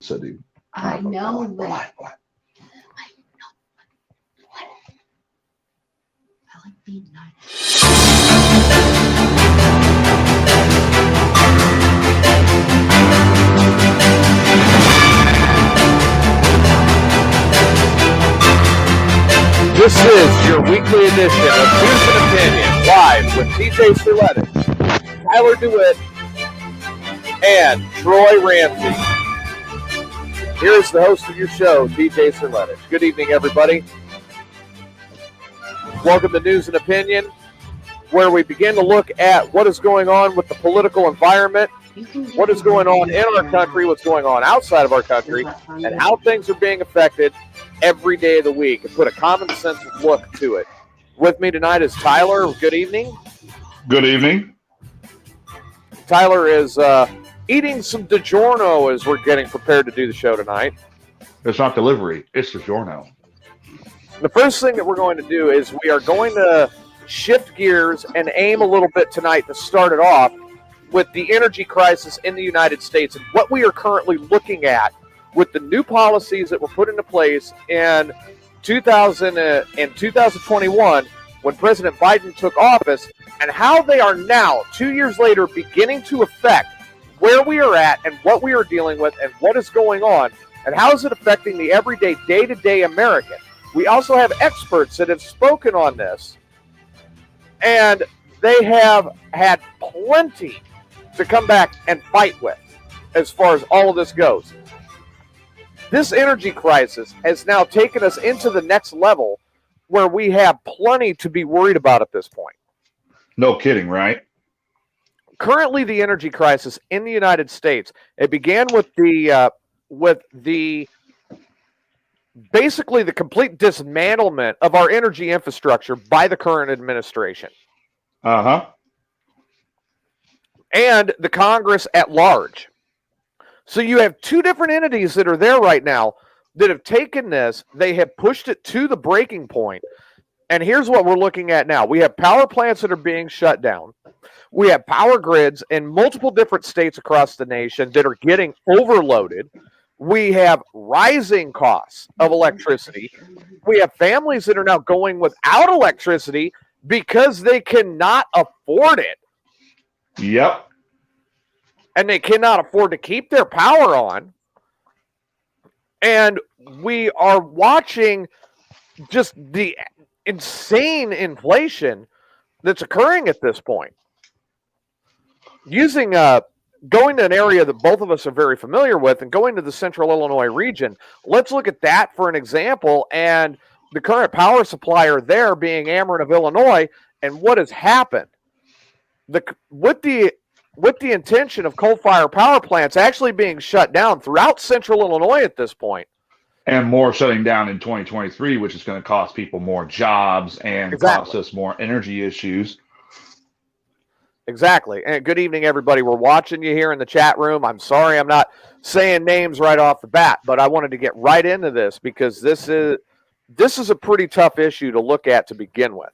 City. I know, but What? I like being nice. This is your weekly edition of News and Opinion, live with TJ Serletic, Tyler DeWitt, and Troy Ramsey. Here's the host of your show, TJ Serletic. Good evening, everybody. Welcome to News and Opinion, where we begin to look at what is going on with the political environment, what is going on in our country, what's going on outside of our country, and how things are being affected every day of the week, and put a common sense look to it. With me tonight is Tyler. Good evening. Good evening. Tyler is eating some DiGiorno as we're getting prepared to do the show tonight. It's not delivery. It's DiGiorno. The first thing that we're going to do is we are going to shift gears and aim a little bit tonight to start it off with the energy crisis in the United States and what we are currently looking at with the new policies that were put into place in 2021 when President Biden took office, and how they are now, 2 years later, beginning to affect where we are at and what we are dealing with and what is going on, and how is it affecting the everyday, day-to-day American. We also have experts that have spoken on this, and they have had plenty to come back and fight with as far as all of this goes. This energy crisis has now taken us into the next level where we have plenty to be worried about at this point. No kidding, right? Currently, the energy crisis in the United States, it began with the basically the complete dismantlement of our energy infrastructure by the current administration. Uh-huh. And the Congress at large. So you have two different entities that are there right now that have taken this, they have pushed it to the breaking point. And here's what we're looking at now. We have power plants that are being shut down. We have power grids in multiple different states across the nation that are getting overloaded. We have rising costs of electricity. We have families that are now going without electricity because they cannot afford it. Yep. And they cannot afford to keep their power on. And we are watching just the insane inflation that's occurring at this point. Going to an area that both of us are very familiar with and going to the central Illinois region, let's look at that for an example, and the current power supplier there being Ameren of Illinois, and what has happened. With the intention of coal-fired power plants actually being shut down throughout central Illinois at this point. And more shutting down in 2023, which is going to cost people more jobs and cost us more energy issues. Exactly. And good evening, everybody. We're watching you here in the chat room. I'm sorry I'm not saying names right off the bat, but I wanted to get right into this because this is a pretty tough issue to look at to begin with.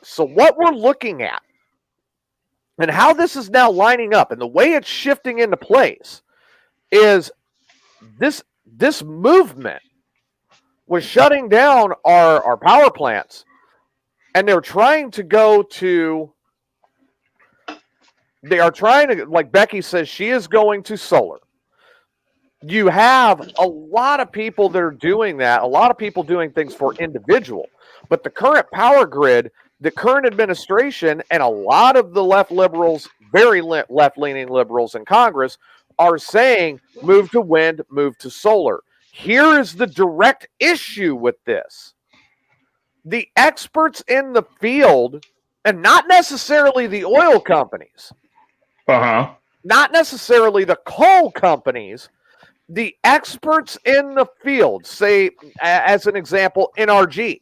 So what we're looking at and how this is now lining up and the way it's shifting into place is this movement was shutting down our power plants, and they are trying to, like Becky says, she is going to solar. You have a lot of people that are doing that, a lot of people doing things for individual, but the current power grid, the current administration, and a lot of the left liberals, very left-leaning liberals in Congress, are saying move to wind, move to solar. Here is the direct issue with this. The experts in the field, and not necessarily the oil companies, not necessarily the coal companies, the experts in the field, say, as an example, NRG,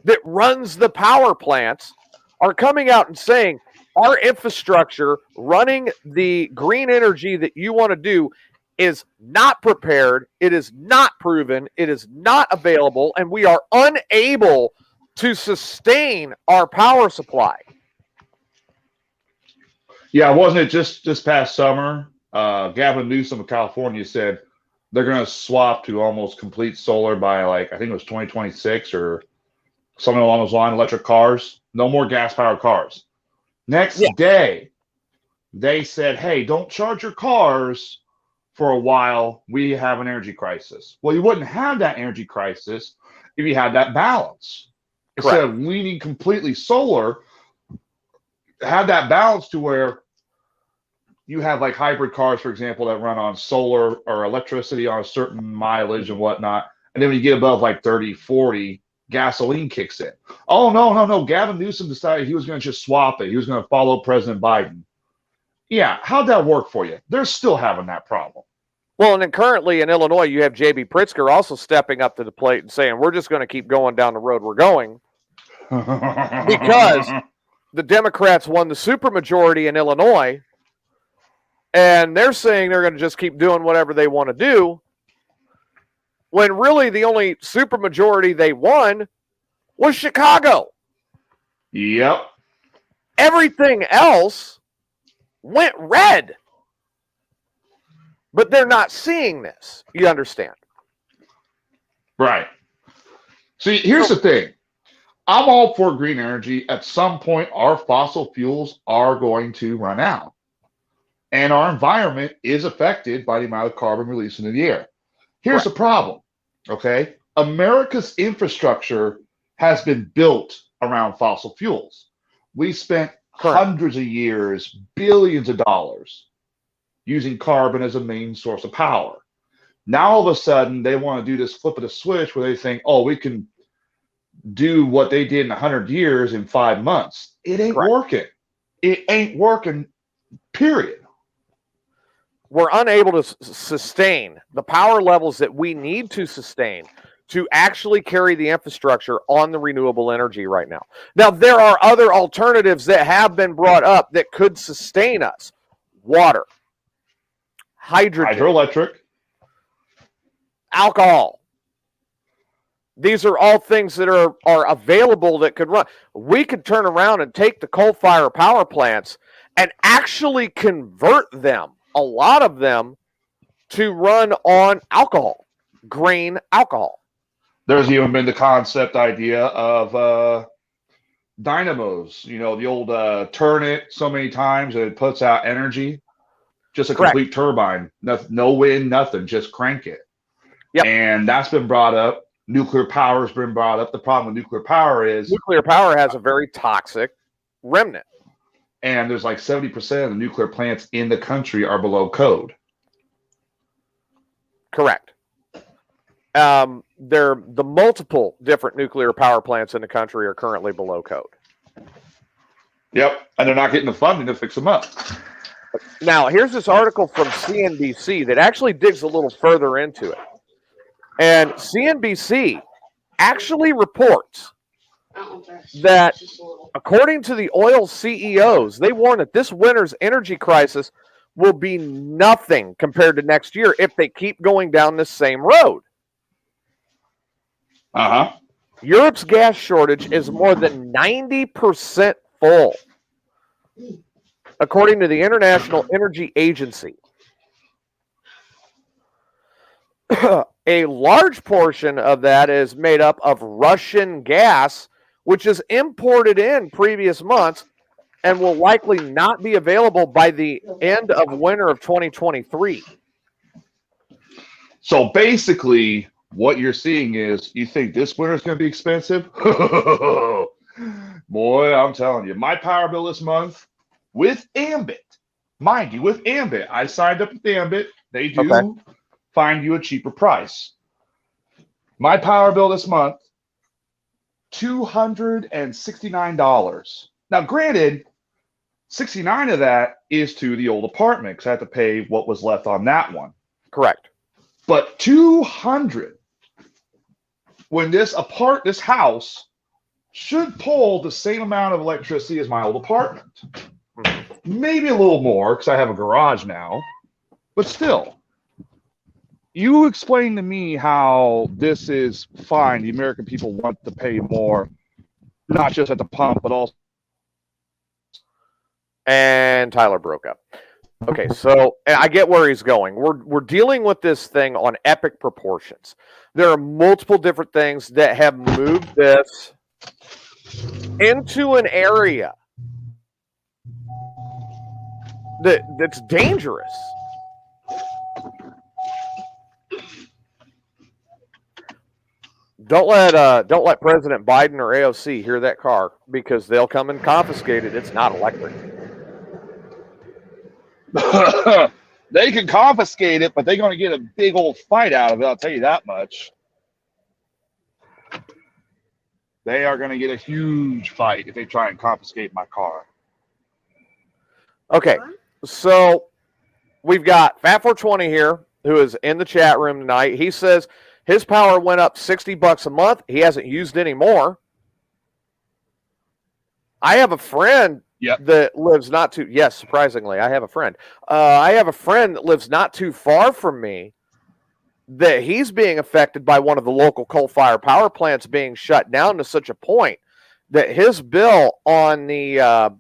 that runs the power plants, are coming out and saying, our infrastructure running the green energy that you want to do is not prepared, it is not proven, it is not available, and we are unable to sustain our power supply. Yeah, wasn't it just this past summer? Gavin Newsom of California said they're going to swap to almost complete solar by like I think it was 2026 or something along those lines. Electric cars, no more gas powered cars. Next day, they said, "Hey, don't charge your cars for a while. We have an energy crisis." Well, you wouldn't have that energy crisis if you had that balance. Instead of leaning completely solar, have that balance to where you have like hybrid cars, for example, that run on solar or electricity on a certain mileage and whatnot. And then when you get above like 30, 40, gasoline kicks in. Oh, no. Gavin Newsom decided he was going to just swap it. He was going to follow President Biden. Yeah, how'd that work for you? They're still having that problem. Well, and then currently in Illinois, you have J.B. Pritzker also stepping up to the plate and saying, we're just going to keep going down the road we're going because the Democrats won the supermajority in Illinois, and they're saying they're going to just keep doing whatever they want to do, when really the only supermajority they won was Chicago. Yep. Everything else went red. But they're not seeing this. You understand? Right. See, here's the thing. I'm all for green energy. At some point, our fossil fuels are going to run out. And our environment is affected by the amount of carbon released into the air. Here's the problem, okay? America's infrastructure has been built around fossil fuels. We spent hundreds of years, billions of dollars using carbon as a main source of power. Now, all of a sudden, they want to do this flip of the switch where they think, oh, we can do what they did in 100 years in 5 months. It ain't working. It ain't working, period. We're unable to sustain the power levels that we need to sustain to actually carry the infrastructure on the renewable energy right now. Now, there are other alternatives that have been brought up that could sustain us. Water. Hydrogen, hydroelectric, alcohol. These are all things that are available that could run. We could turn around and take the coal-fired power plants and actually convert them, a lot of them, to run on alcohol, grain alcohol. There's even been the concept idea of dynamos. You know, the old turn it so many times and it puts out energy. Just a complete turbine, no wind, nothing, just crank it. Yep. And that's been brought up. Nuclear power has been brought up. The problem with nuclear power is nuclear power has a very toxic remnant. And there's like 70% of the nuclear plants in the country are below code. Correct. The multiple different nuclear power plants in the country are currently below code. Yep. And they're not getting the funding to fix them up. Now, here's this article from CNBC that actually digs a little further into it. And CNBC actually reports that, according to the oil CEOs, they warn that this winter's energy crisis will be nothing compared to next year if they keep going down this same road. Europe's gas shortage is more than 90% full, according to the International Energy Agency. A large portion of that is made up of Russian gas, which is imported in previous months and will likely not be available by the end of winter of 2023. So basically, what you're seeing is, you think this winter is going to be expensive? Boy, I'm telling you, my power bill this month with Ambit, mind you, with Ambit, I signed up with Ambit. They do find you a cheaper price. My power bill this month, $269. Now, granted, 69 of that is to the old apartment because I had to pay what was left on that one. Correct. But 200, when this house should pull the same amount of electricity as my old apartment. Maybe a little more because I have a garage now, but still. You explain to me how this is fine. The American people want to pay more, not just at the pump, but also. And Tyler broke up. Okay, so and I get where he's going. We're dealing with this thing on epic proportions. There are multiple different things that have moved this into an area that's dangerous. Don't let President Biden or AOC hear that car, because they'll come and confiscate it. It's not electric. They can confiscate it, but they're going to get a big old fight out of it. I'll tell you that much. They are going to get a huge fight if they try and confiscate my car. Okay, so we've got Fat 420 here, who is in the chat room tonight. He says his power went up $60 a month. He hasn't used any more. I have a friend that lives not too. Yes, surprisingly, I have a friend. I have a friend that lives not too far from me, that he's being affected by one of the local coal-fired power plants being shut down to such a point that his bill on the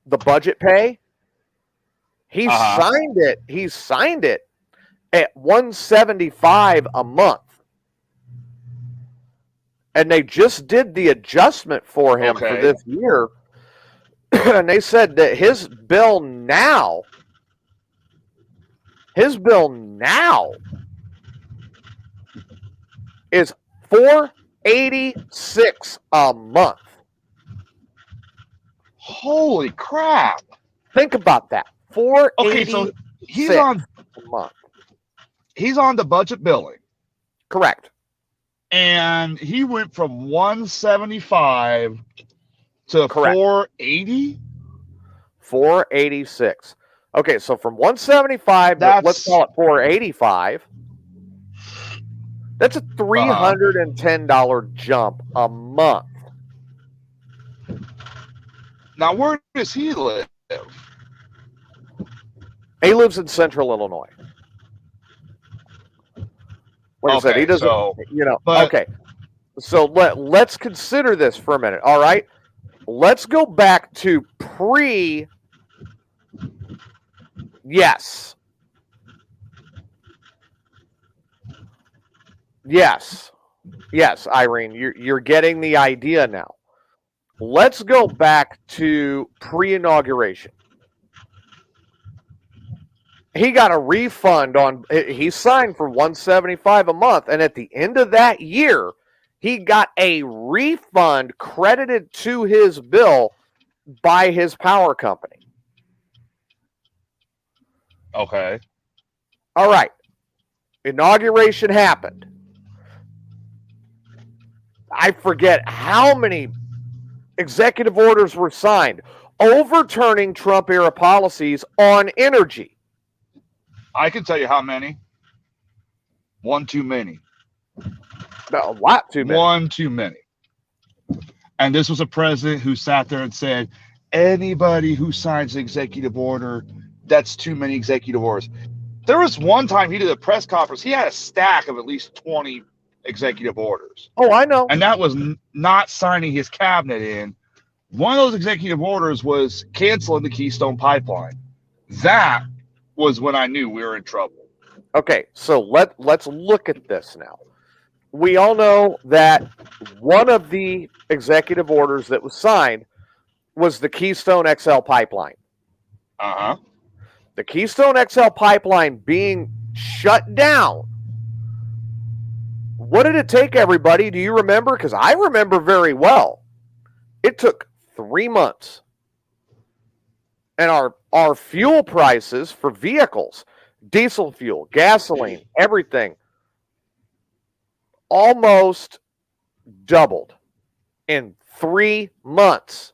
budget pay, he signed it. He signed it at $175 a month, and they just did the adjustment for him for this year. And they said that his bill now is $486 a month. Holy crap! Think about that. $486 Okay, so he's on a month. He's on the budget billing. Correct. And he went from 175 to 480? 486. Okay, so from 175 to, let's call it 485. That's a $310 jump a month. Now, where does he live? He lives in Central Illinois. Like I said, he doesn't, okay. So let's consider this for a minute, all right? Let's go back to Yes, Irene, you're getting the idea now. Let's go back to pre-inauguration. He got a refund he signed for $175 a month, and at the end of that year, he got a refund credited to his bill by his power company. Okay. All right. Inauguration happened. I forget how many executive orders were signed overturning Trump-era policies on energy. I can tell you how many. One too many. A lot too many. One too many. And this was a president who sat there and said, anybody who signs an executive order, that's too many executive orders. There was one time he did a press conference. He had a stack of at least 20 executive orders. Oh, I know. And that was not signing his cabinet in. One of those executive orders was canceling the Keystone Pipeline. That was when I knew we were in trouble. Okay, so let's look at this now. We all know that one of the executive orders that was signed was the Keystone XL pipeline. Uh-huh. The Keystone XL pipeline being shut down. What did it take, everybody? Do you remember? Because I remember very well. It took 3 months. And our fuel prices for vehicles, diesel fuel, gasoline, everything, almost doubled in 3 months.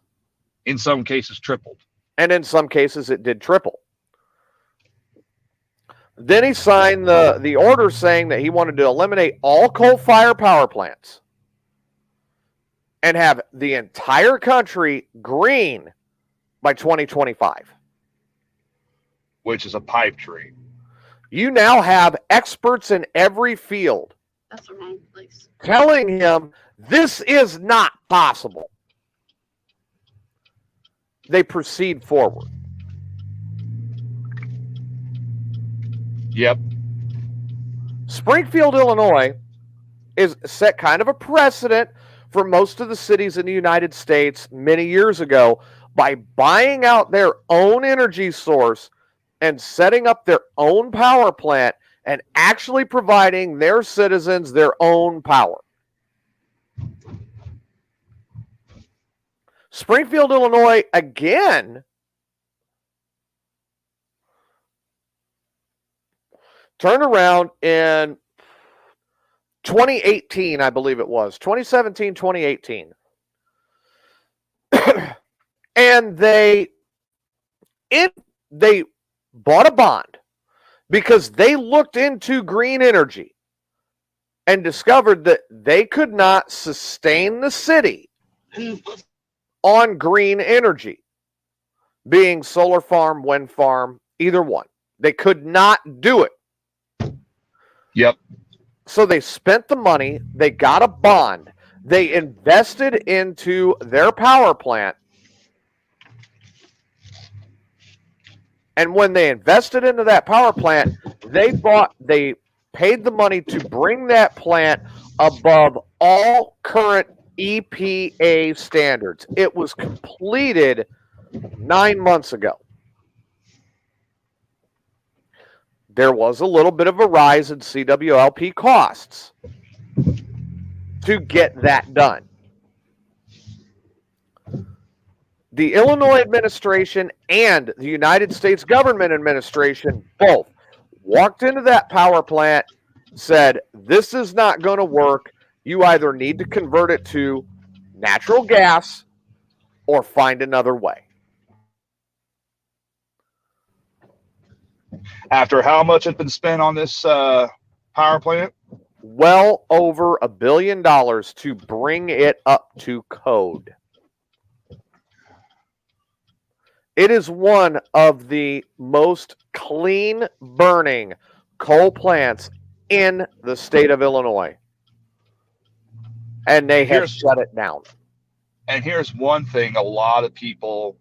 In some cases, tripled. And in some cases, it did triple. Then he signed the order saying that he wanted to eliminate all coal-fired power plants and have the entire country green by 2025. Which is a pipe dream. You now have experts in every field That's the wrong place. telling him this is not possible. They proceed forward. Yep. Springfield, Illinois is set kind of a precedent for most of the cities in the United States many years ago by buying out their own energy source and setting up their own power plant and actually providing their citizens their own power. Springfield, Illinois, again, turned around in 2018, I believe it was, 2017, 2018. And they bought a bond because they looked into green energy and discovered that they could not sustain the city on green energy, being solar farm, wind farm, either one. They could not do it. Yep. So they spent the money, they got a bond, they invested into their power plant. And when they invested into that power plant, they paid the money to bring that plant above all current EPA standards. It was completed 9 months ago. There was a little bit of a rise in CWLP costs to get that done. The Illinois administration and the United States government administration both walked into that power plant, said, this is not going to work. You either need to convert it to natural gas or find another way. After how much had been spent on this power plant? Well over $1 billion to bring it up to code. It is one of the most clean burning coal plants in the state of Illinois. And they have shut it down. And here's one thing a lot of people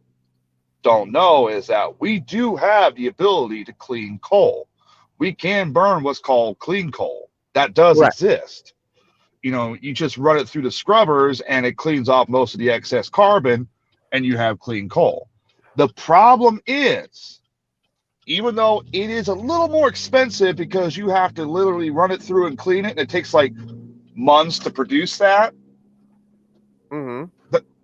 don't know is that we do have the ability to clean coal. We can burn what's called clean coal. That does exist. You know, you just run it through the scrubbers and it cleans off most of the excess carbon and you have clean coal. The problem is, even though it is a little more expensive because you have to literally run it through and clean it, and it takes like months to produce that,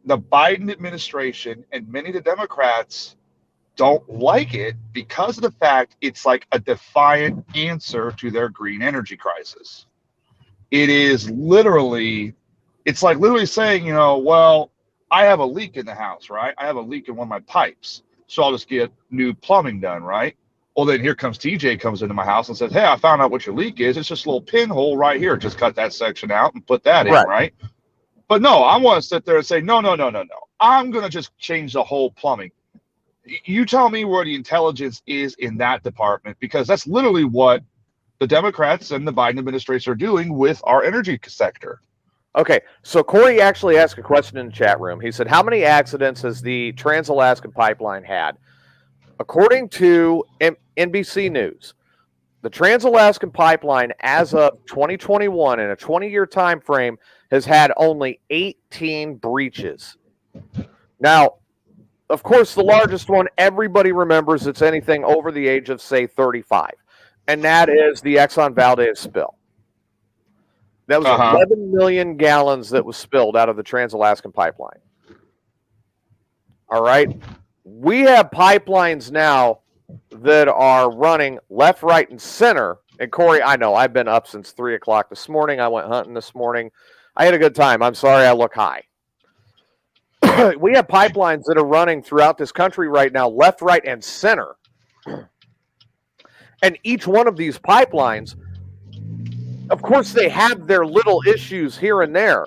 the Biden administration and many of the Democrats don't like it because of the fact it's like a defiant answer to their green energy crisis. It is literally, it's like literally saying, you know, well, I have a leak in the house, right? I have a leak in one of my pipes. So I'll just get new plumbing done, right? Well, then here comes TJ comes into my house and says, hey, I found out what your leak is. It's just a little pinhole right here. Just cut that section out and put that in, right? But no, I want to sit there and say, no. I'm going to just change the whole plumbing. You tell me where the intelligence is in that department, because that's literally what the Democrats and the Biden administration are doing with our energy sector. Okay, so Corey actually asked a question in the chat room. He said, how many accidents has the Trans-Alaskan Pipeline had? According to NBC News, the Trans-Alaskan Pipeline, as of 2021, in a 20-year time frame, has had only 18 breaches. Now, of course, the largest one everybody remembers, it's anything over the age of, say, 35, and that is the Exxon Valdez spill. That was 11 million gallons that was spilled out of the Trans-Alaskan Pipeline. All right. We have pipelines now that are running left, right, and center. And Corey, I know I've been up since 3 o'clock this morning. I went hunting this morning. I had a good time. I'm sorry I look high. We have pipelines that are running throughout this country right now, left, right, and center. And each one of these pipelines, of course, they have their little issues here and there,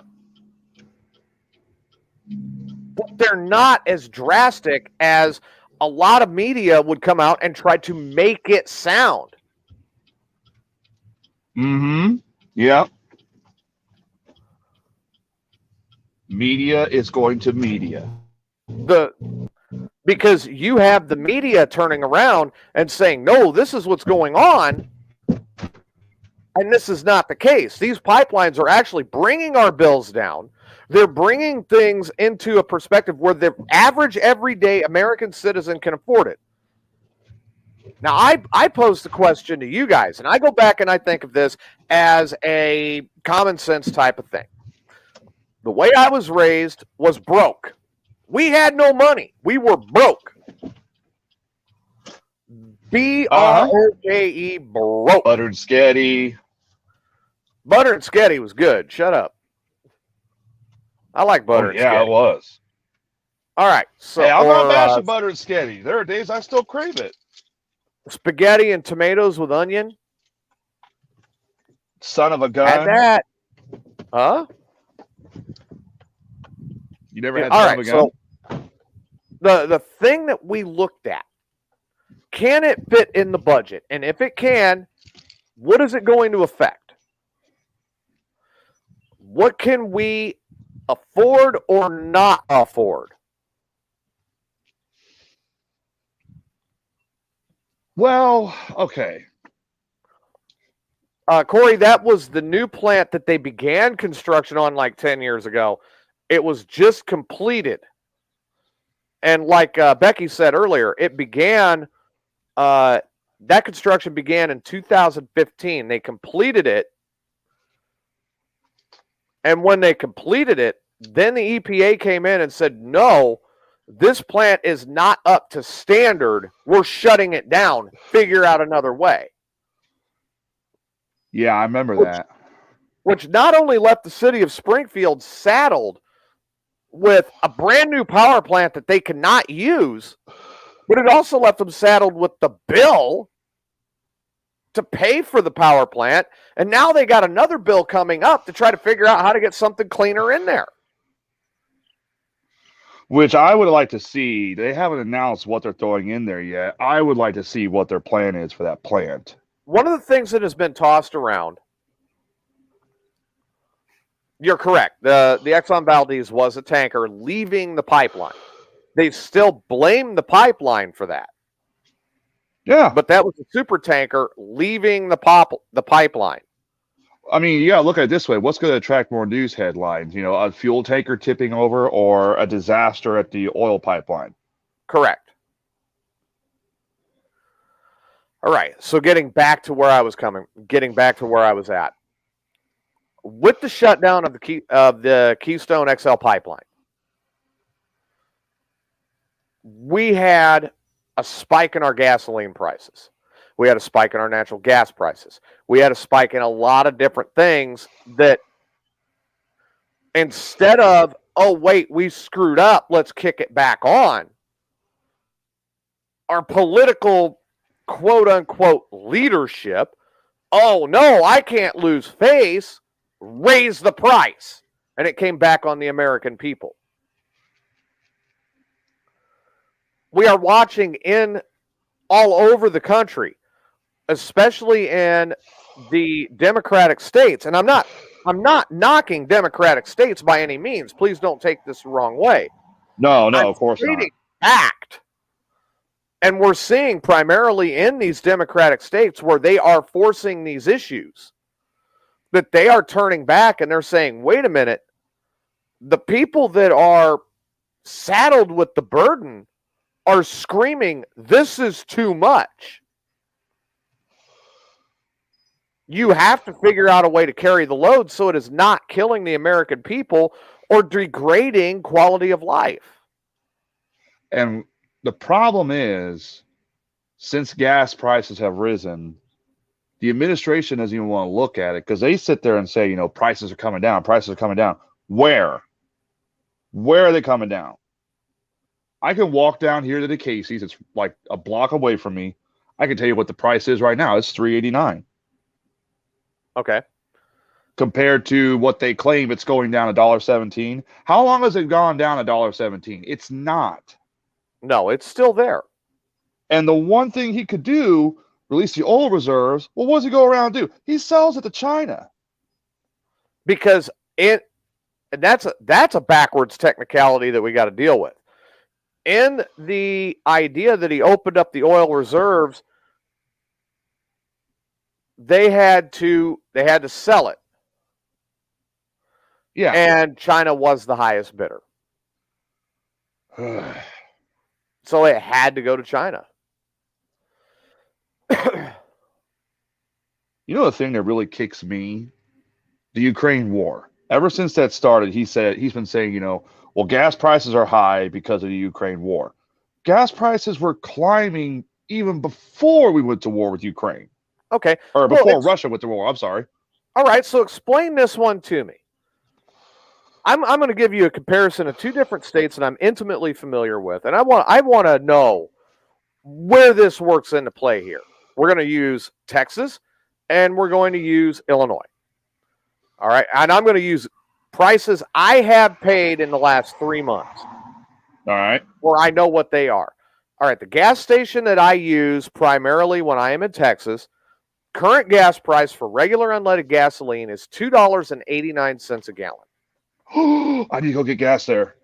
but they're not as drastic as a lot of media would come out and try to make it sound. Yeah. Media is going to media. Because you have the media turning around and saying, no, this is what's going on. And this is not the case. These pipelines are actually bringing our bills down. They're bringing things into a perspective where the average everyday American citizen can afford it. Now, I pose the question to you guys, and I go back and I think of this as a common sense type of thing. The way I was raised was broke. We had no money. We were broke. B-R-O-K-E, broke. Buttered Sketty. Butter and Sketty was good. Shut up. I like butter and Yeah, Sketty. it was. All right. So, Hey, I'm not bashing Buttered Sketty. There are days I still crave it. spaghetti and tomatoes with onion. Son of a gun. Had that. Huh? You never had All son right. of a gun? So the thing that we looked at, can it fit in the budget? And if it can, what is it going to affect? What can we afford or not afford? Well, okay. Corey, that was the new plant that they began construction on like 10 years ago. It was just completed. And like Becky said earlier, it began, that construction began in 2015. They completed it. And when they completed it, then the EPA came in and said, no, this plant is not up to standard. We're shutting it down. Figure out another way. Yeah, I remember that. Which not only left the city of Springfield saddled with a brand new power plant that they cannot use, but it also left them saddled with the bill to pay for the power plant. And now they got another bill coming up to try to figure out how to get something cleaner in there. Which I would like to see. They haven't announced what they're throwing in there yet. I would like to see what their plan is for that plant. One of the things that has been tossed around, you're correct. The Exxon Valdez was a tanker leaving the pipeline. They still blame the pipeline for that. Yeah. But that was a super tanker leaving the pipeline. I mean, you got to look at it this way. What's going to attract more news headlines? You know, a fuel tanker tipping over or a disaster at the oil pipeline? Correct. All right. So getting back to where I was at. With the shutdown of the Keystone XL pipeline, we had a spike in our gasoline prices. We had a spike in our natural gas prices. We had a spike in a lot of different things that instead of, oh, wait, we screwed up, let's kick it back on, our political quote unquote leadership, oh, no, I can't lose face, raise the price. And it came back on the American people. We are watching in all over the country, especially in the Democratic states. And I'm not knocking Democratic states by any means. Please don't take this the wrong way. No, of course not. Fact. And we're seeing primarily in these Democratic states where they are forcing these issues that they are turning back and they're saying, wait a minute, the people that are saddled with the burden are screaming, this is too much. You have to figure out a way to carry the load so it is not killing the American people or degrading quality of life. And the problem is, since gas prices have risen, the administration doesn't even want to look at it because they sit there and say, you know, prices are coming down. Prices are coming down. Where? Where are they coming down? I can walk down here to the Casey's. It's like a block away from me. I can tell you what the price is right now. It's $3.89. Okay. Compared to what they claim it's going down $1.17. How long has it gone down $1.17? It's not. No, it's still there. And the one thing he could do, release the oil reserves, well, what does he go around and do? He sells it to China. Because that's a backwards technicality that we got to deal with. In the idea that he opened up the oil reserves, they had to sell it, Yeah. and China was the highest bidder. So it had to go to China. You know the thing that really kicks me? The Ukraine war. Ever since that started, he's been saying, well, gas prices are high because of the Ukraine war. Gas prices were climbing even before we went to war with Ukraine. Okay. Or before Russia went to war. I'm sorry. All right. So explain this one to me. I'm going to give you a comparison of two different states that I'm intimately familiar with, and I want to know where this works into play here. We're going to use Texas, and we're going to use Illinois. All right, and I'm going to use prices I have paid in the last 3 months. All right, where I know what they are. All right, the gas station that I use primarily when I am in Texas, current gas price for regular unleaded gasoline is $2.89 a gallon. I need to go get gas there.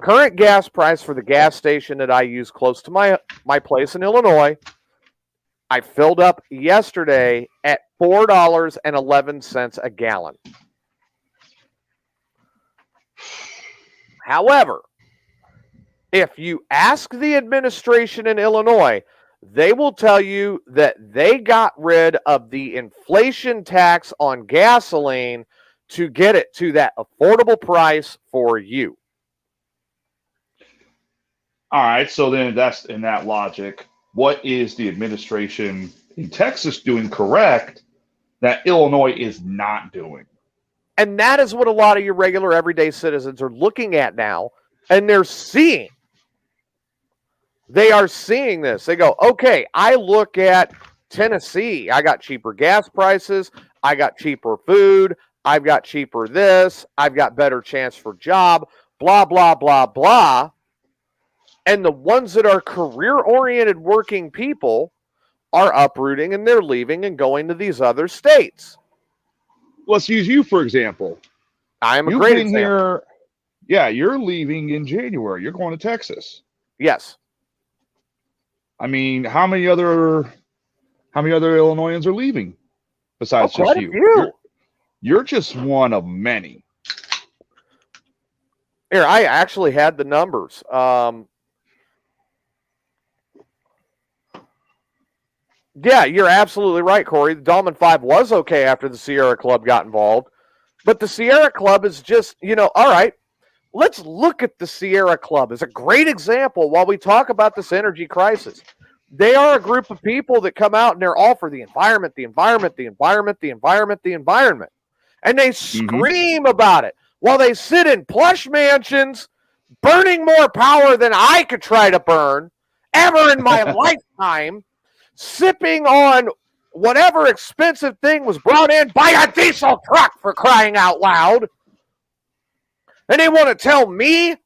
Current gas price for the gas station that I use close to my place in Illinois, I filled up yesterday at $4.11 a gallon. However, if you ask the administration in Illinois, they will tell you that they got rid of the inflation tax on gasoline to get it to that affordable price for you. All right, so then that's in that logic. What is the administration in Texas doing correct that Illinois is not doing? And that is what a lot of your regular everyday citizens are looking at now, and they're seeing. They are seeing this. They go, okay, I look at Tennessee. I got cheaper gas prices. I got cheaper food. I've got cheaper this. I've got better chance for job, blah, blah, blah, blah. And the ones that are career-oriented working people are uprooting and they're leaving and going to these other states. Let's use you, for example. I am a great example. Here, yeah, you're leaving in January. You're going to Texas. Yes. I mean, how many other Illinoisans are leaving besides just you? You're just one of many. Here, I actually had the numbers. Yeah, you're absolutely right, Corey. The Dolman 5 was okay after the Sierra Club got involved. But the Sierra Club is just, all right, let's look at the Sierra Club as a great example while we talk about this energy crisis. They are a group of people that come out and they're all for the environment, the environment, the environment, the environment, the environment. And they scream about it while they sit in plush mansions, burning more power than I could try to burn ever in my lifetime, sipping on whatever expensive thing was brought in by a diesel truck, for crying out loud. And they want to tell me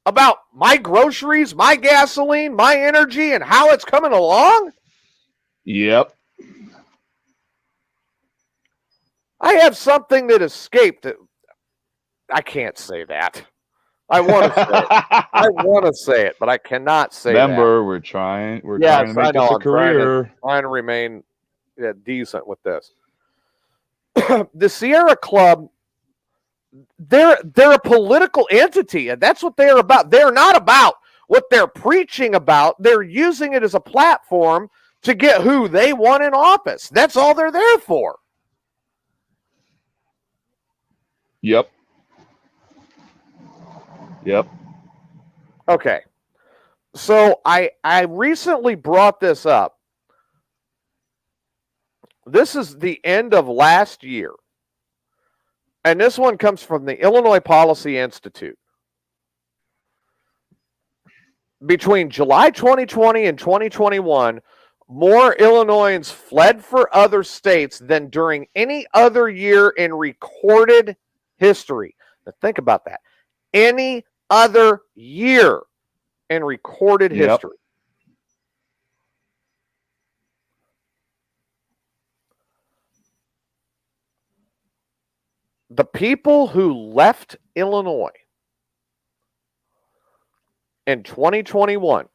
about my groceries, my gasoline, my energy, and how it's coming along? Yep. I have something that escaped. I can't say that. I want to say it. I want to say it, but I cannot say Remember, that. we're trying to make this a career. Trying to remain decent with this. The Sierra Club, they're a political entity, and that's what they're about. They're not about what they're preaching about. They're using it as a platform to get who they want in office. That's all they're there for. Yep. Okay. So I recently brought this up. This is the end of last year. And this one comes from the Illinois Policy Institute. Between July 2020 and 2021, more Illinoisans fled for other states than during any other year in recorded history. Now think about that. Any other year in recorded history. The people who left Illinois in 2021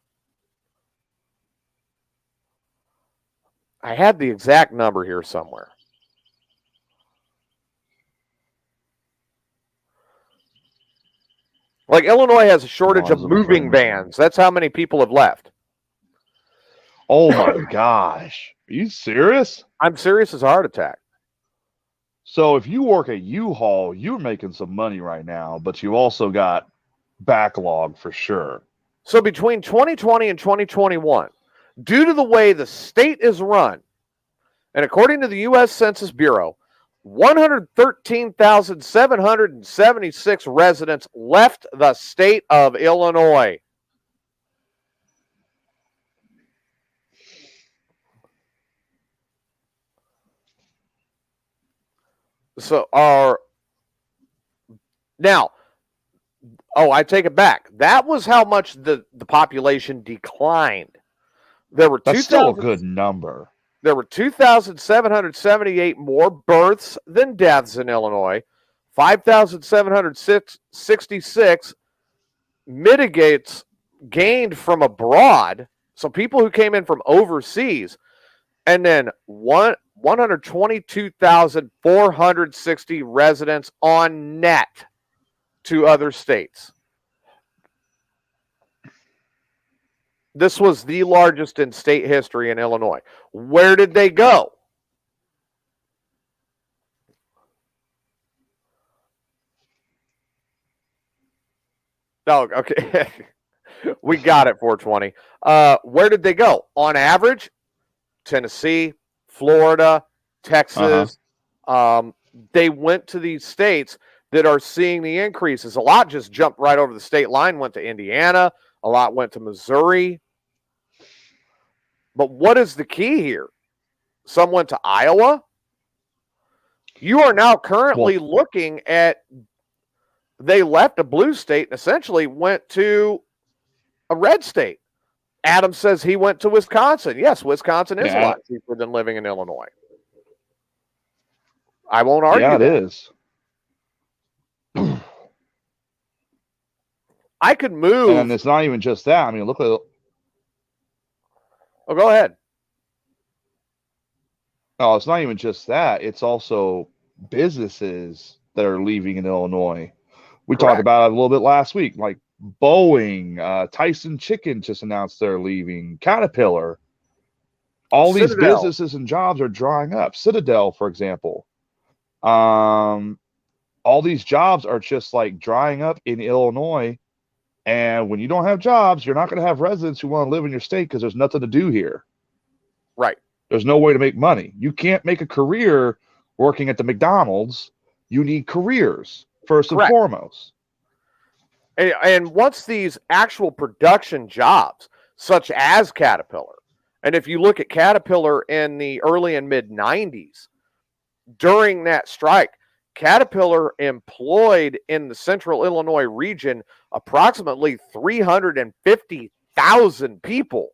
I had the exact number here somewhere. Like Illinois has a shortage of moving vans. That's how many people have left. Oh my gosh. Are you serious? I'm serious as a heart attack. So if you work at U-Haul, you're making some money right now, but you also got backlog for sure. So between 2020 and 2021, due to the way the state is run, and according to the U.S. Census Bureau, 113,776 residents left the state of Illinois. So I take it back. That was how much the population declined. That's still a good number. There were 2,778 more births than deaths in Illinois. 5,766 mitigates gained from abroad. So people who came in from overseas. And then 122,460 residents on net to other states. This was the largest in state history in Illinois. Where did they go? Oh, okay. We got it, 420. Where did they go? On average, Tennessee, Florida, Texas. They went to these states that are seeing the increases. A lot just jumped right over the state line, went to Indiana. A lot went to Missouri. But what is the key here? Some went to Iowa. You are now currently looking at, they left a blue state and essentially went to a red state. Adam says he went to Wisconsin. Yes, Wisconsin is a lot cheaper than living in Illinois. I won't argue. Yeah, it that. is. I could move. And it's not even just that. I mean, look at. Oh, go ahead. Oh, it's not even just that. It's also businesses that are leaving in Illinois. We talked about it a little bit last week. Like Boeing, Tyson Chicken just announced they're leaving. Caterpillar. All these businesses and jobs are drying up. Citadel, for example. All these jobs are just like drying up in Illinois. And when you don't have jobs, you're not going to have residents who want to live in your state because there's nothing to do here. Right. There's no way to make money. You can't make a career working at the McDonald's. You need careers first and foremost. And once these actual production jobs, such as Caterpillar, and if you look at Caterpillar in the early and mid 90s, during that strike, Caterpillar employed in the central Illinois region approximately 350,000 people.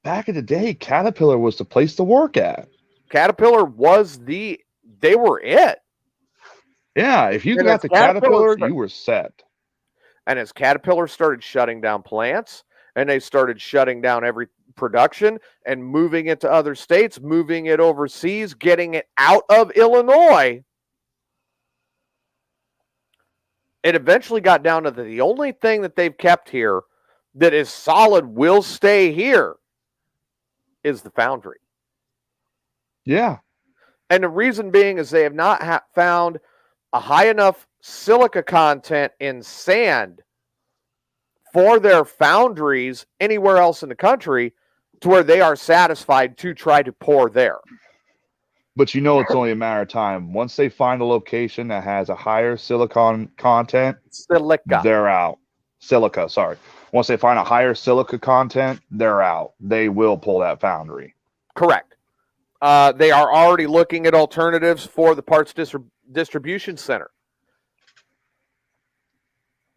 Back in the day, Caterpillar was the place to work at. Caterpillar was they were it. Yeah, if you got the Caterpillar, you were set. And as Caterpillar started shutting down plants, and they started shutting down every production and moving it to other states, moving it overseas, getting it out of Illinois, it eventually got down to the only thing that they've kept here that is solid, will stay here, is the foundry. Yeah. And the reason being is they have not found a high enough silica content in sand for their foundries anywhere else in the country to where they are satisfied to try to pour there. But you know, it's only a matter of time. Once they find a location that has a higher silicon content, they're out. Silica, sorry. Once they find a higher silica content, they're out. They will pull that foundry. Correct. They are already looking at alternatives for the parts distribution center.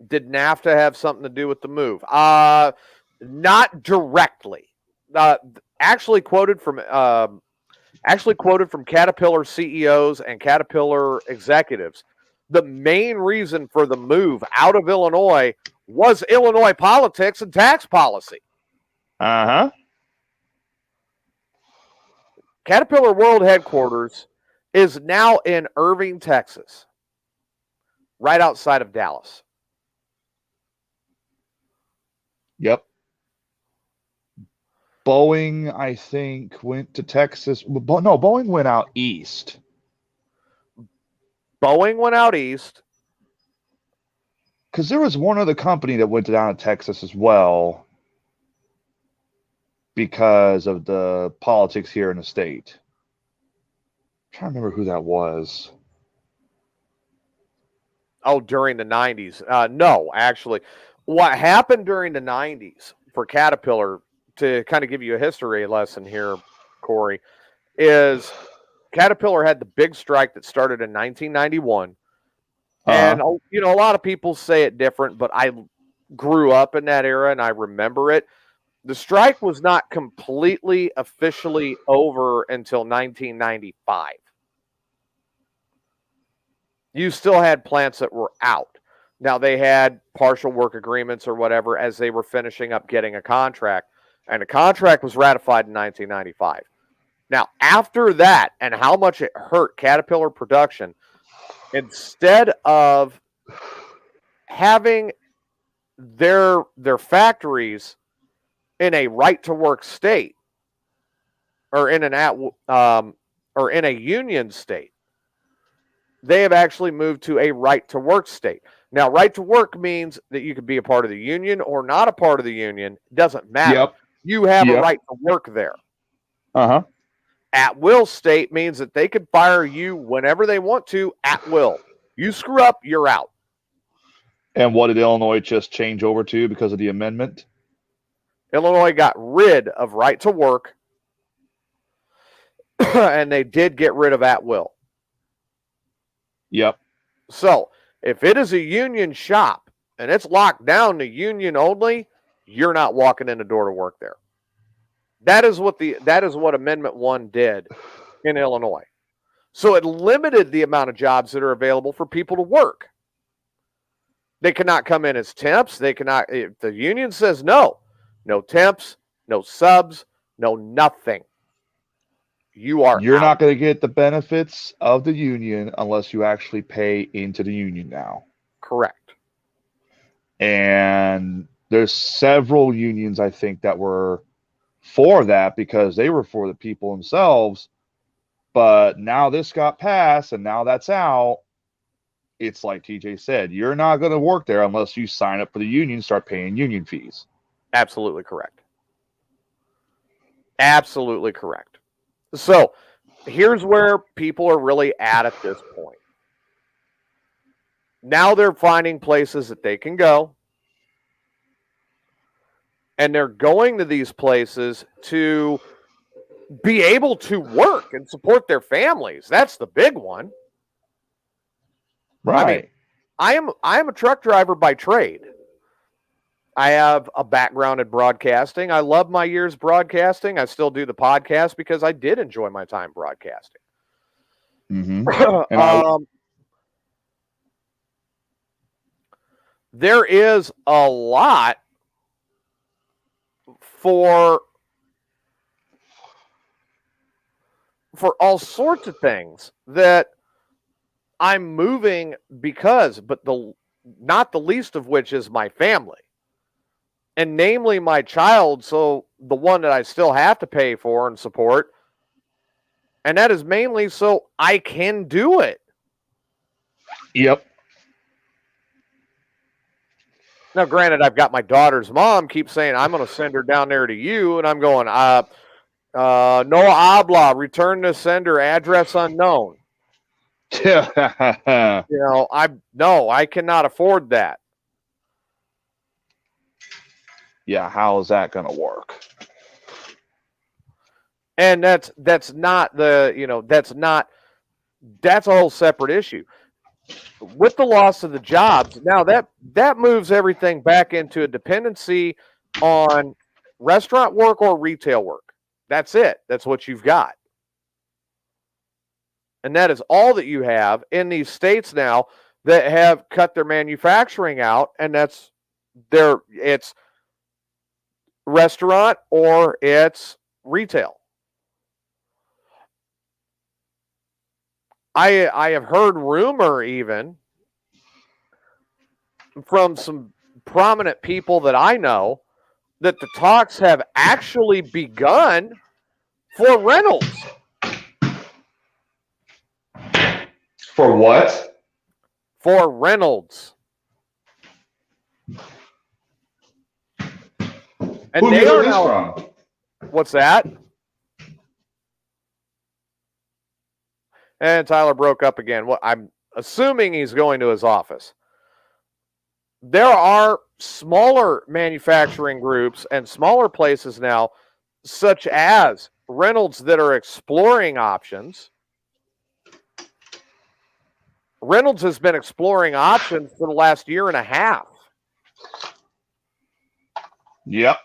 Did NAFTA have something to do with the move? Not directly. Actually quoted from Caterpillar CEOs and Caterpillar executives, the main reason for the move out of Illinois was Illinois politics and tax policy. Caterpillar World Headquarters is now in Irving, Texas, right outside of Dallas. Yep. Boeing, I think, went to Texas. No, Boeing went out east. Boeing went out east. Because there was one other company that went down to Texas as well because of the politics here in the state. I'm trying to remember who that was. Oh, during the 90s. No, actually. What happened during the 90s for Caterpillar, to kind of give you a history lesson here, Corey, is Caterpillar had the big strike that started in 1991. And, you know, a lot of people say it different, but I grew up in that era and I remember it. The strike was not completely officially over until 1995. You still had plants that were out. Now, they had partial work agreements or whatever as they were finishing up getting a contract, and the contract was ratified in 1995. Now, after that, and how much it hurt Caterpillar production, instead of having their factories in a right-to-work state or in a union state, they have actually moved to a right-to-work state. Now, right-to-work means that you could be a part of the union or not a part of the union. It doesn't matter. Yep. You have a right to work there. Uh-huh. At-will state means that they could fire you whenever they want to at will. You screw up, you're out. And what did Illinois just change over to because of the amendment? Illinois got rid of right to work, and they did get rid of at-will. Yep. So, if it is a union shop and it's locked down to union only, you're not walking in the door to work there. That is what Amendment 1 did in Illinois. So it limited the amount of jobs that are available for people to work. They cannot come in as temps. They cannot, if the union says no temps, no subs, no nothing. You're not going to get the benefits of the union unless you actually pay into the union now. Correct. And there's several unions, I think, that were for that because they were for the people themselves. But now this got passed and now that's out. It's like TJ said, you're not going to work there unless you sign up for the union, start paying union fees. Absolutely correct. Absolutely correct. So here's where people are really at this point. Now they're finding places that they can go. And they're going to these places to be able to work and support their families. That's the big one. Right. I mean, I am a truck driver by trade. I have a background in broadcasting. I love my years broadcasting. I still do the podcast because I did enjoy my time broadcasting. Mm-hmm. There is a lot for all sorts of things that I'm moving because, but not the least of which is my family. And namely my child, so the one that I still have to pay for and support. And that is mainly so I can do it. Yep. Now, granted, I've got my daughter's mom keep saying, I'm going to send her down there to you. And I'm going, no habla, return to sender, address unknown. I cannot afford that. Yeah, how is that going to work? And that's not that's a whole separate issue. With the loss of the jobs, now that moves everything back into a dependency on restaurant work or retail work. That's it. That's what you've got. And that is all that you have in these states now that have cut their manufacturing out, and it's restaurant or it's retail. I have heard rumor even from some prominent people that I know that the talks have actually begun for Reynolds. For what? For Reynolds. And Who they you are heard this now, from? what's that? And Tyler broke up again. Well, I'm assuming he's going to his office. There are smaller manufacturing groups and smaller places now, such as Reynolds, that are exploring options. Reynolds has been exploring options for the last year and a half. Yep.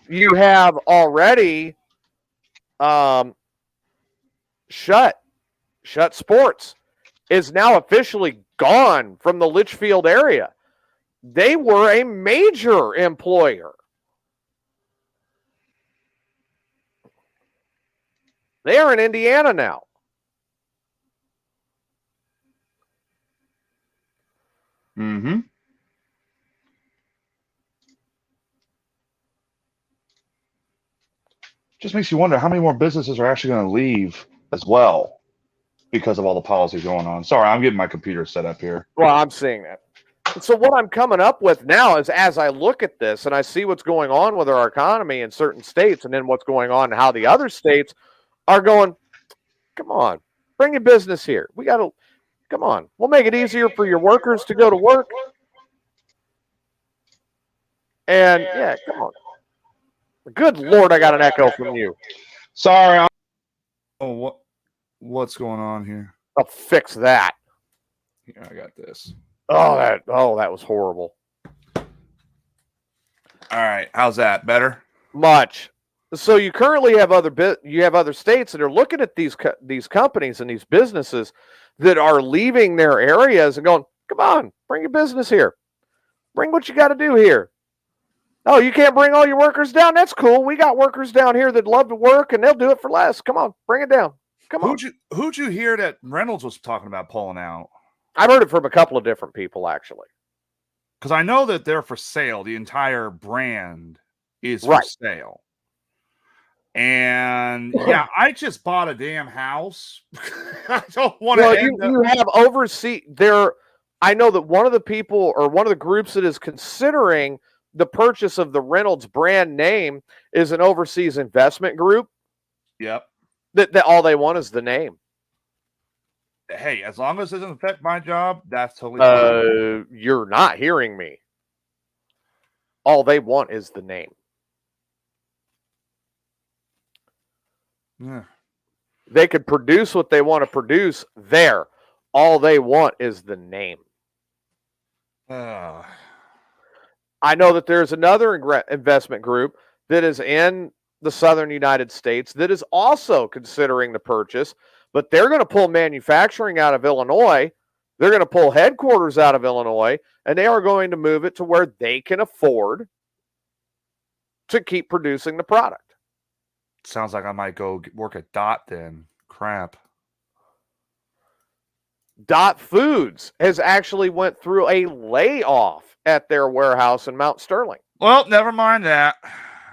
You have already Shut Sports is now officially gone from the Litchfield area. They were a major employer. They are in Indiana now. Mm-hmm. Just makes you wonder how many more businesses are actually going to leave as well because of all the policies going on. Sorry, I'm getting my computer set up here. Well, I'm seeing that. So what I'm coming up with now is, as I look at this and I see what's going on with our economy in certain states, and then what's going on and how the other states are going, come on, bring your business here. We got to, come on. We'll make it easier for your workers to go to work. And, yeah, come on. Good Lord, I got an echo from you. Sorry. What's going on here? I'll fix that. Here, I got this. That was horrible. All right, how's that? Better? Much. So you currently have other states that are looking at these companies and these businesses that are leaving their areas and going, come on, bring your business here. Bring what you got to do here. Oh, you can't bring all your workers down? That's cool. We got workers down here that love to work, and they'll do it for less. Come on, bring it down. Come on. Who'd you hear that Reynolds was talking about pulling out? I've heard it from a couple of different people, actually. Because I know that they're for sale. The entire brand is for Right. sale. And yeah, I just bought a damn house. I don't want to. Well, you have oversee there. I know that one of the people or one of the groups that is considering the purchase of the Reynolds brand name is an overseas investment group. Yep. That all they want is the name. Hey, as long as it doesn't affect my job, that's totally fine. You're not hearing me. All they want is the name. Yeah. They could produce what they want to produce there. All they want is the name. I know that there's another investment group that is in the southern United States that is also considering the purchase, but they're going to pull manufacturing out of Illinois. They're going to pull headquarters out of Illinois, and they are going to move it to where they can afford to keep producing the product. Sounds like I might go work at Dot then. Crap. Dot Foods has actually went through a layoff at their warehouse in Mount Sterling. Well, never mind that.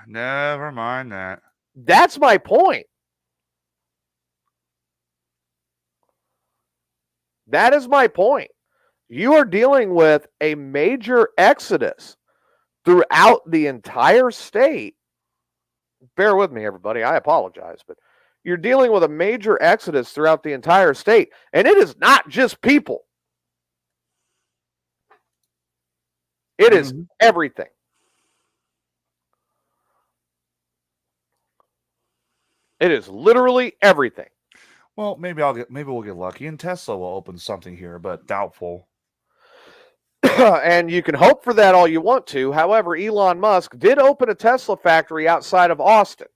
Never mind that. That's my point. That is my point. You are dealing with a major exodus throughout the entire state. Bear with me, everybody. I apologize, but you're dealing with a major exodus throughout the entire state. And it is not just people. It is everything. It is literally everything. Well, maybe we'll get lucky and Tesla will open something here, but doubtful. And you can hope for that all you want to. However, Elon Musk did open a Tesla factory outside of Austin.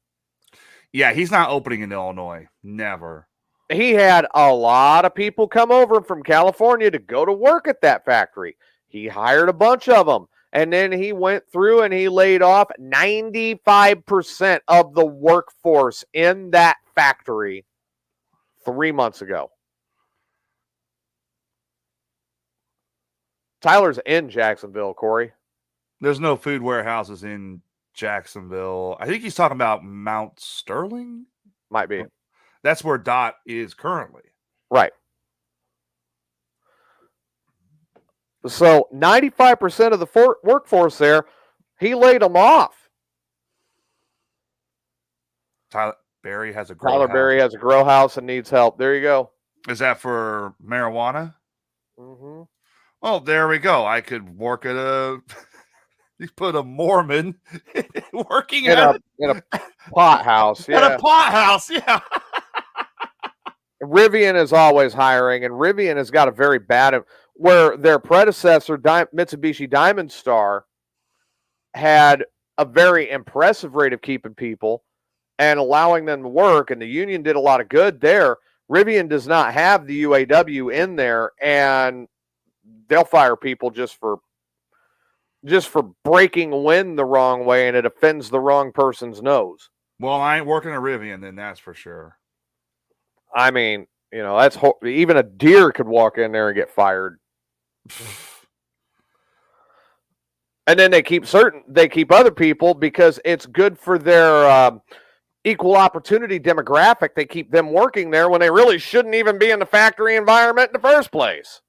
Yeah, he's not opening in Illinois. Never. He had a lot of people come over from California to go to work at that factory. He hired a bunch of them. And then he went through and he laid off 95% of the workforce in that factory 3 months ago. Tyler's in Jacksonville, Corey. There's no food warehouses in Jacksonville. I think he's talking about Mount Sterling. Might be. That's where Dot is currently. Right. So 95% of the workforce there, he laid them off. Tyler Berry has a grow Tyler house. Berry has a grow house and needs help. There you go. Is that for marijuana? Mm-hmm. Oh, there we go. I could work at a. You put a Mormon working In at a pot house. at Yeah. a pot house. Yeah. Rivian is always hiring, and Rivian has got a very bad where their predecessor, Mitsubishi Diamond Star, had a very impressive rate of keeping people and allowing them to work, and the union did a lot of good there. Rivian does not have the UAW in there, and they'll fire people just for breaking wind the wrong way, and it offends the wrong person's nose. Well, I ain't working at Rivian, then that's for sure. I mean, that's even a deer could walk in there and get fired. And then they keep other people because it's good for their equal opportunity demographic. They keep them working there when they really shouldn't even be in the factory environment in the first place.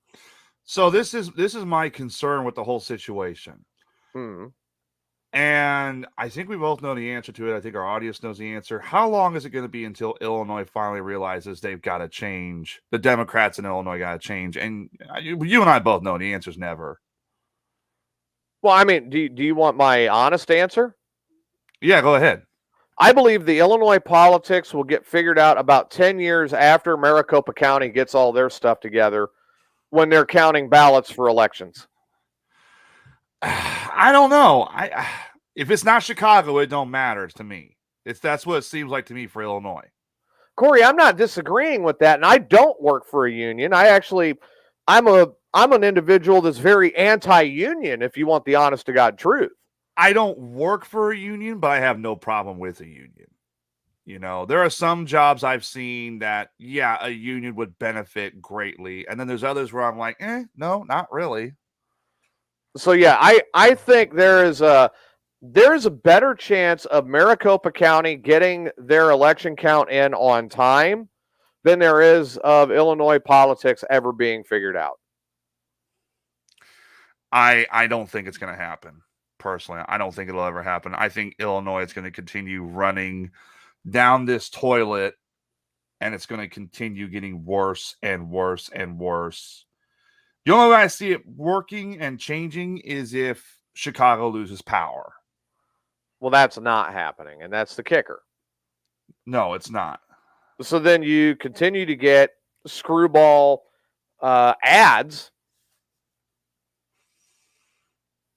So this is my concern with the whole situation. And I think we both know the answer to it. I think our audience knows the answer. How long is it going to be until Illinois finally realizes they've got to change? The Democrats in Illinois got to change. And you and I both know the answer is never. Well, I mean, do you want my honest answer? Yeah, go ahead. I believe the Illinois politics will get figured out about 10 years after Maricopa County gets all their stuff together when they're counting ballots for elections. I don't know. If it's not Chicago, it don't matter to me. That's what it seems like to me for Illinois. Corey, I'm not disagreeing with that, and I don't work for a union. I'm an individual that's very anti-union, if you want the honest to God truth. I don't work for a union, but I have no problem with a union. There are some jobs I've seen that, yeah, a union would benefit greatly. And then there's others where I'm like, no, not really. So, yeah, I think there is a better chance of Maricopa County getting their election count in on time than there is of Illinois politics ever being figured out. I don't think it's going to happen. Personally, I don't think it'll ever happen. I think Illinois is going to continue running down this toilet, and it's going to continue getting worse and worse and worse. The only way I see it working and changing is if Chicago loses power. Well, that's not happening, and that's the kicker. No, it's not. So then you continue to get screwball ads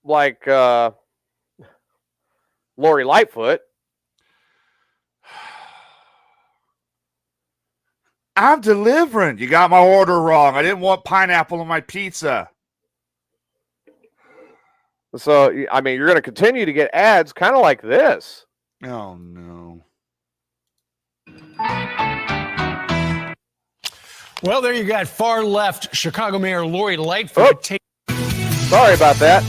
like Lori Lightfoot. I'm delivering. You got my order wrong. I didn't want pineapple on my pizza. So, I mean, you're going to continue to get ads kind of like this. Oh, no. Well, there you got far left Chicago Mayor Lori Lightfoot. Sorry about that.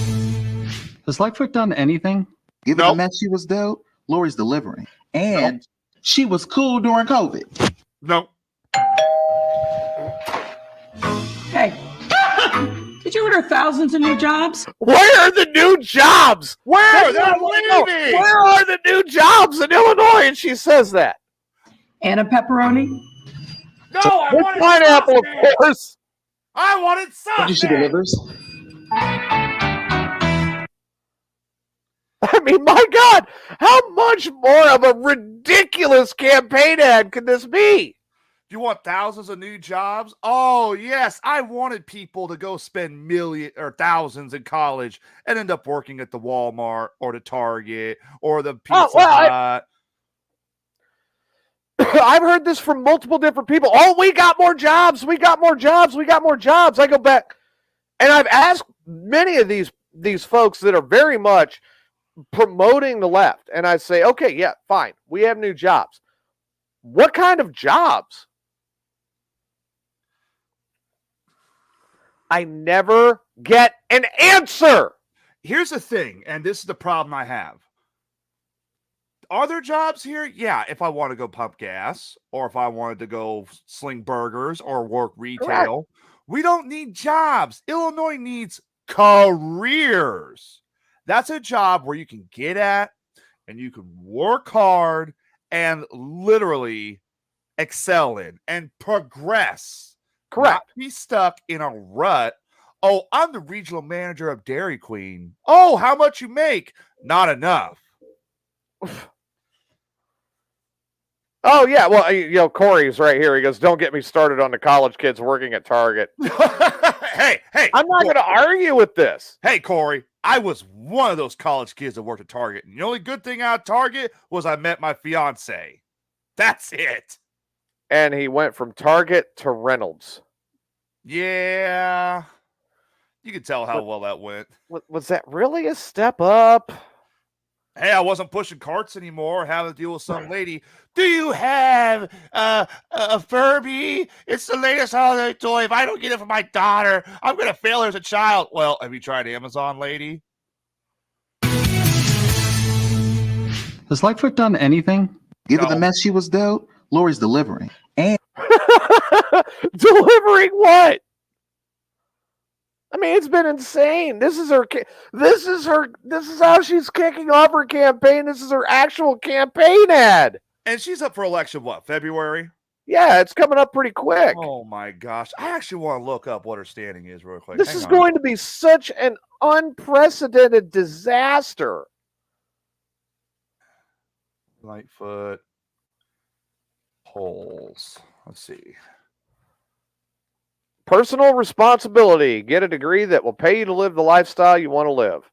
Has Lightfoot done anything? Given the mess she was dealt, Lori's delivering. And she was cool during COVID. No. Hey, did you order thousands of new jobs? Where are the new jobs? Where? They're No, leaving. where are the new jobs in Illinois? And she says that. And a pepperoni? No, I With wanted pineapple, of sausage. course. I wanted What did she something. delivers? I mean, my God, how much more of a ridiculous campaign ad could this be? You want thousands of new jobs? Oh, yes. I wanted people to go spend millions or thousands in college and end up working at the Walmart or the Target or the Pizza Hut. I've heard this from multiple different people. Oh, we got more jobs. We got more jobs. We got more jobs. I go back and I've asked many of these folks that are very much promoting the left. And I say, okay, yeah, fine. We have new jobs. What kind of jobs? I never get an answer. Here's the thing, and this is the problem I have. Are there jobs here? Yeah, if I want to go pump gas, or if I wanted to go sling burgers or work retail. Correct. We don't need jobs. Illinois needs careers. That's a job where you can get at and you can work hard and literally excel in and progress. Correct. Not be stuck in a rut. Oh, I'm the regional manager of Dairy Queen. Oh, how much you make? Not enough. Oh, yeah. Well, Corey's right here. He goes, don't get me started on the college kids working at Target. hey, I'm not going to argue with this. Hey, Corey, I was one of those college kids that worked at Target. And the only good thing out of Target was I met my fiance. That's it. And he went from Target to Reynolds. Yeah. You can tell how well that went. Was that really a step up? Hey, I wasn't pushing carts anymore, having to deal with some lady. Do you have a Furby? It's the latest holiday toy. If I don't get it for my daughter, I'm going to fail her as a child. Well, have you tried Amazon, lady? Has Lightfoot done anything? Give her No. the mess she was dealt. Lori's delivering. And Delivering what? I mean, it's been insane. This is how she's kicking off her campaign. This is her actual campaign ad. And she's up for election, what, February? Yeah, it's coming up pretty quick. Oh, my gosh. I actually want to look up what her standing is real quick. This Hang is on. going to be such an unprecedented disaster. Lightfoot polls. Let's see. Personal responsibility. Get a degree that will pay you to live the lifestyle you want to live.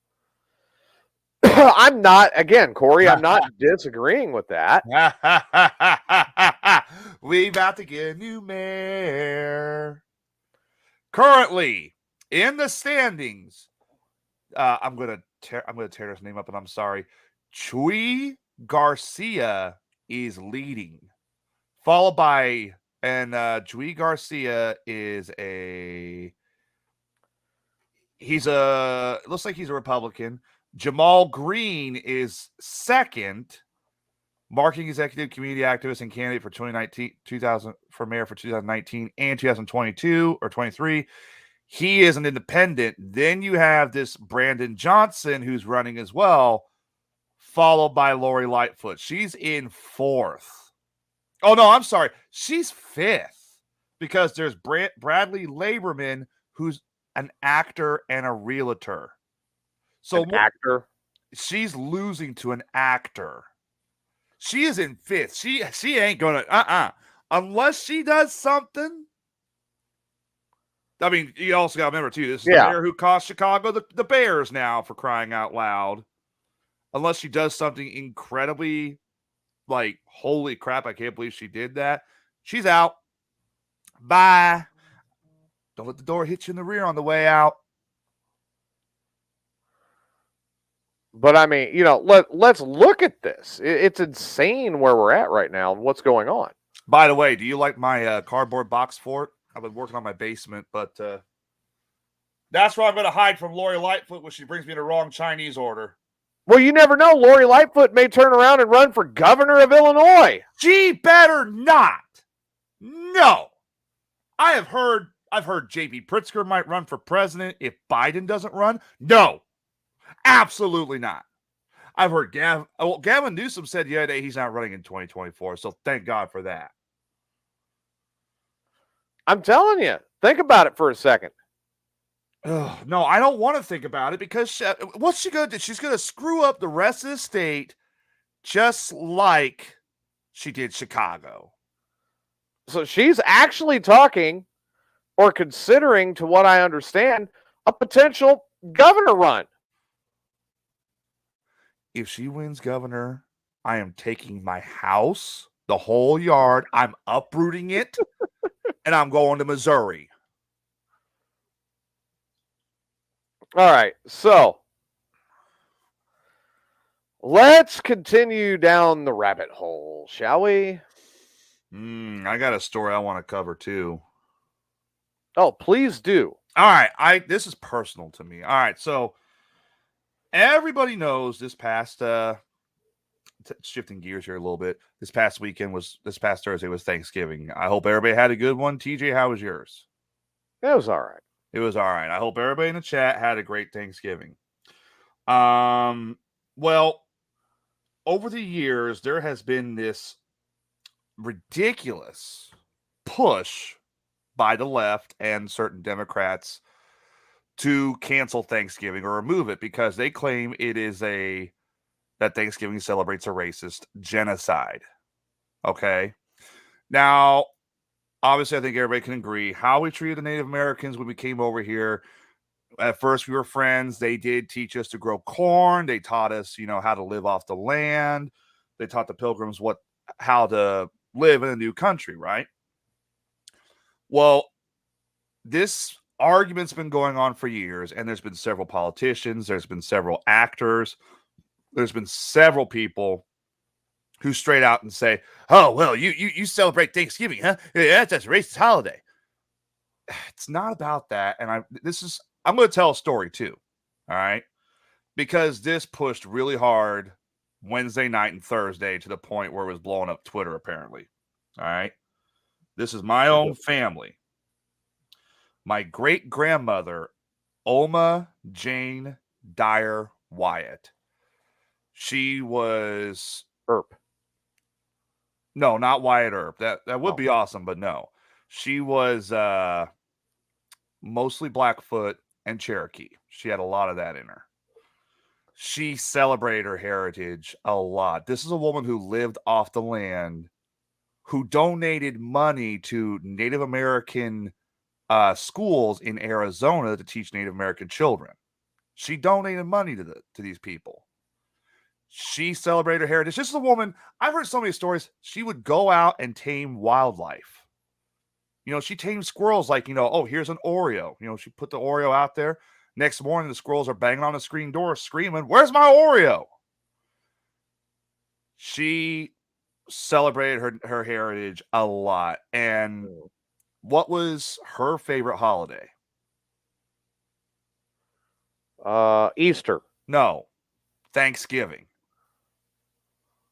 I'm not, again, Corey, I'm not disagreeing with that. We about to get a new mayor. Currently in the standings, I'm gonna tear his name up, and I'm sorry. Chuy Garcia is leading, followed by Chuy Garcia is looks like he's a Republican. Jamal Green is second, marketing executive, community activist, and candidate for 2019 for mayor for 2019 and 2022 or 23. He is an independent. Then you have this Brandon Johnson who's running as well, followed by Lori Lightfoot. She's in fourth. Oh, no, I'm sorry. She's fifth because there's Bradley Laberman, who's an actor and a realtor. So An actor. she's losing to an actor. She is in fifth. She ain't going to, unless she does something. I mean, you also got to remember, too, this is the mayor who cost Chicago the Bears now, for crying out loud. Unless she does something incredibly, like, holy crap, I can't believe she did that. She's out. Bye. Don't let the door hit you in the rear on the way out. But I mean, let's look at this. It's insane where we're at right now and what's going on. By the way, do you like my cardboard box fort? I've been working on my basement, but that's where I'm going to hide from Lori Lightfoot when she brings me the wrong Chinese order. Well, you never know. Lori Lightfoot may turn around and run for governor of Illinois. She better not. No. I've heard J.B. Pritzker might run for president if Biden doesn't run. No. Absolutely not. I've heard Gavin Newsom said the other day he's not running in 2024, so thank God for that. I'm telling you. Think about it for a second. No, I don't want to think about it because what's she going to do? She's going to screw up the rest of the state just like she did Chicago. So she's actually talking or considering, to what I understand, a potential governor run. If she wins governor, I am taking my house, the whole yard, I'm uprooting it, and I'm going to Missouri. All right, so let's continue down the rabbit hole, shall we? I got a story I want to cover too. Oh, please do. All right, this is personal to me. All right, so everybody knows this past shifting gears here a little bit. This past Thursday was Thanksgiving. I hope everybody had a good one. TJ, how was yours? It was all right. It was all right. I hope everybody in the chat had a great Thanksgiving. Well, over the years, there has been this ridiculous push by the left and certain Democrats to cancel Thanksgiving or remove it because they claim it is that Thanksgiving celebrates a racist genocide. Okay. Now, obviously, I think everybody can agree how we treated the Native Americans when we came over here. At first, we were friends. They did teach us to grow corn. They taught us, how to live off the land. They taught the Pilgrims how to live in a new country, right? Well, this argument's been going on for years, and there's been several politicians, there's been several actors, there's been several people who straight out and say, "Oh, well, you celebrate Thanksgiving, huh? Yeah, that's a racist holiday." It's not about that, and I'm going to tell a story too, all right? Because this pushed really hard Wednesday night and Thursday to the point where it was blowing up Twitter, apparently. All right? This is my own family. My great-grandmother, Oma Jane Dyer Wyatt. She was... Earp. No, not Wyatt Earp. That would be awesome, but no. She was mostly Blackfoot and Cherokee. She had a lot of that in her. She celebrated her heritage a lot. This is a woman who lived off the land, who donated money to Native American schools in Arizona to teach Native American children. She donated money to these people. She celebrated her heritage. This is a woman, I've heard so many stories. She would go out and tame wildlife. She tamed squirrels like, oh, here's an Oreo. She put the Oreo out there. Next morning, the squirrels are banging on the screen door screaming, "Where's my Oreo?" She celebrated her heritage a lot. And what was her favorite holiday? Easter. No, Thanksgiving.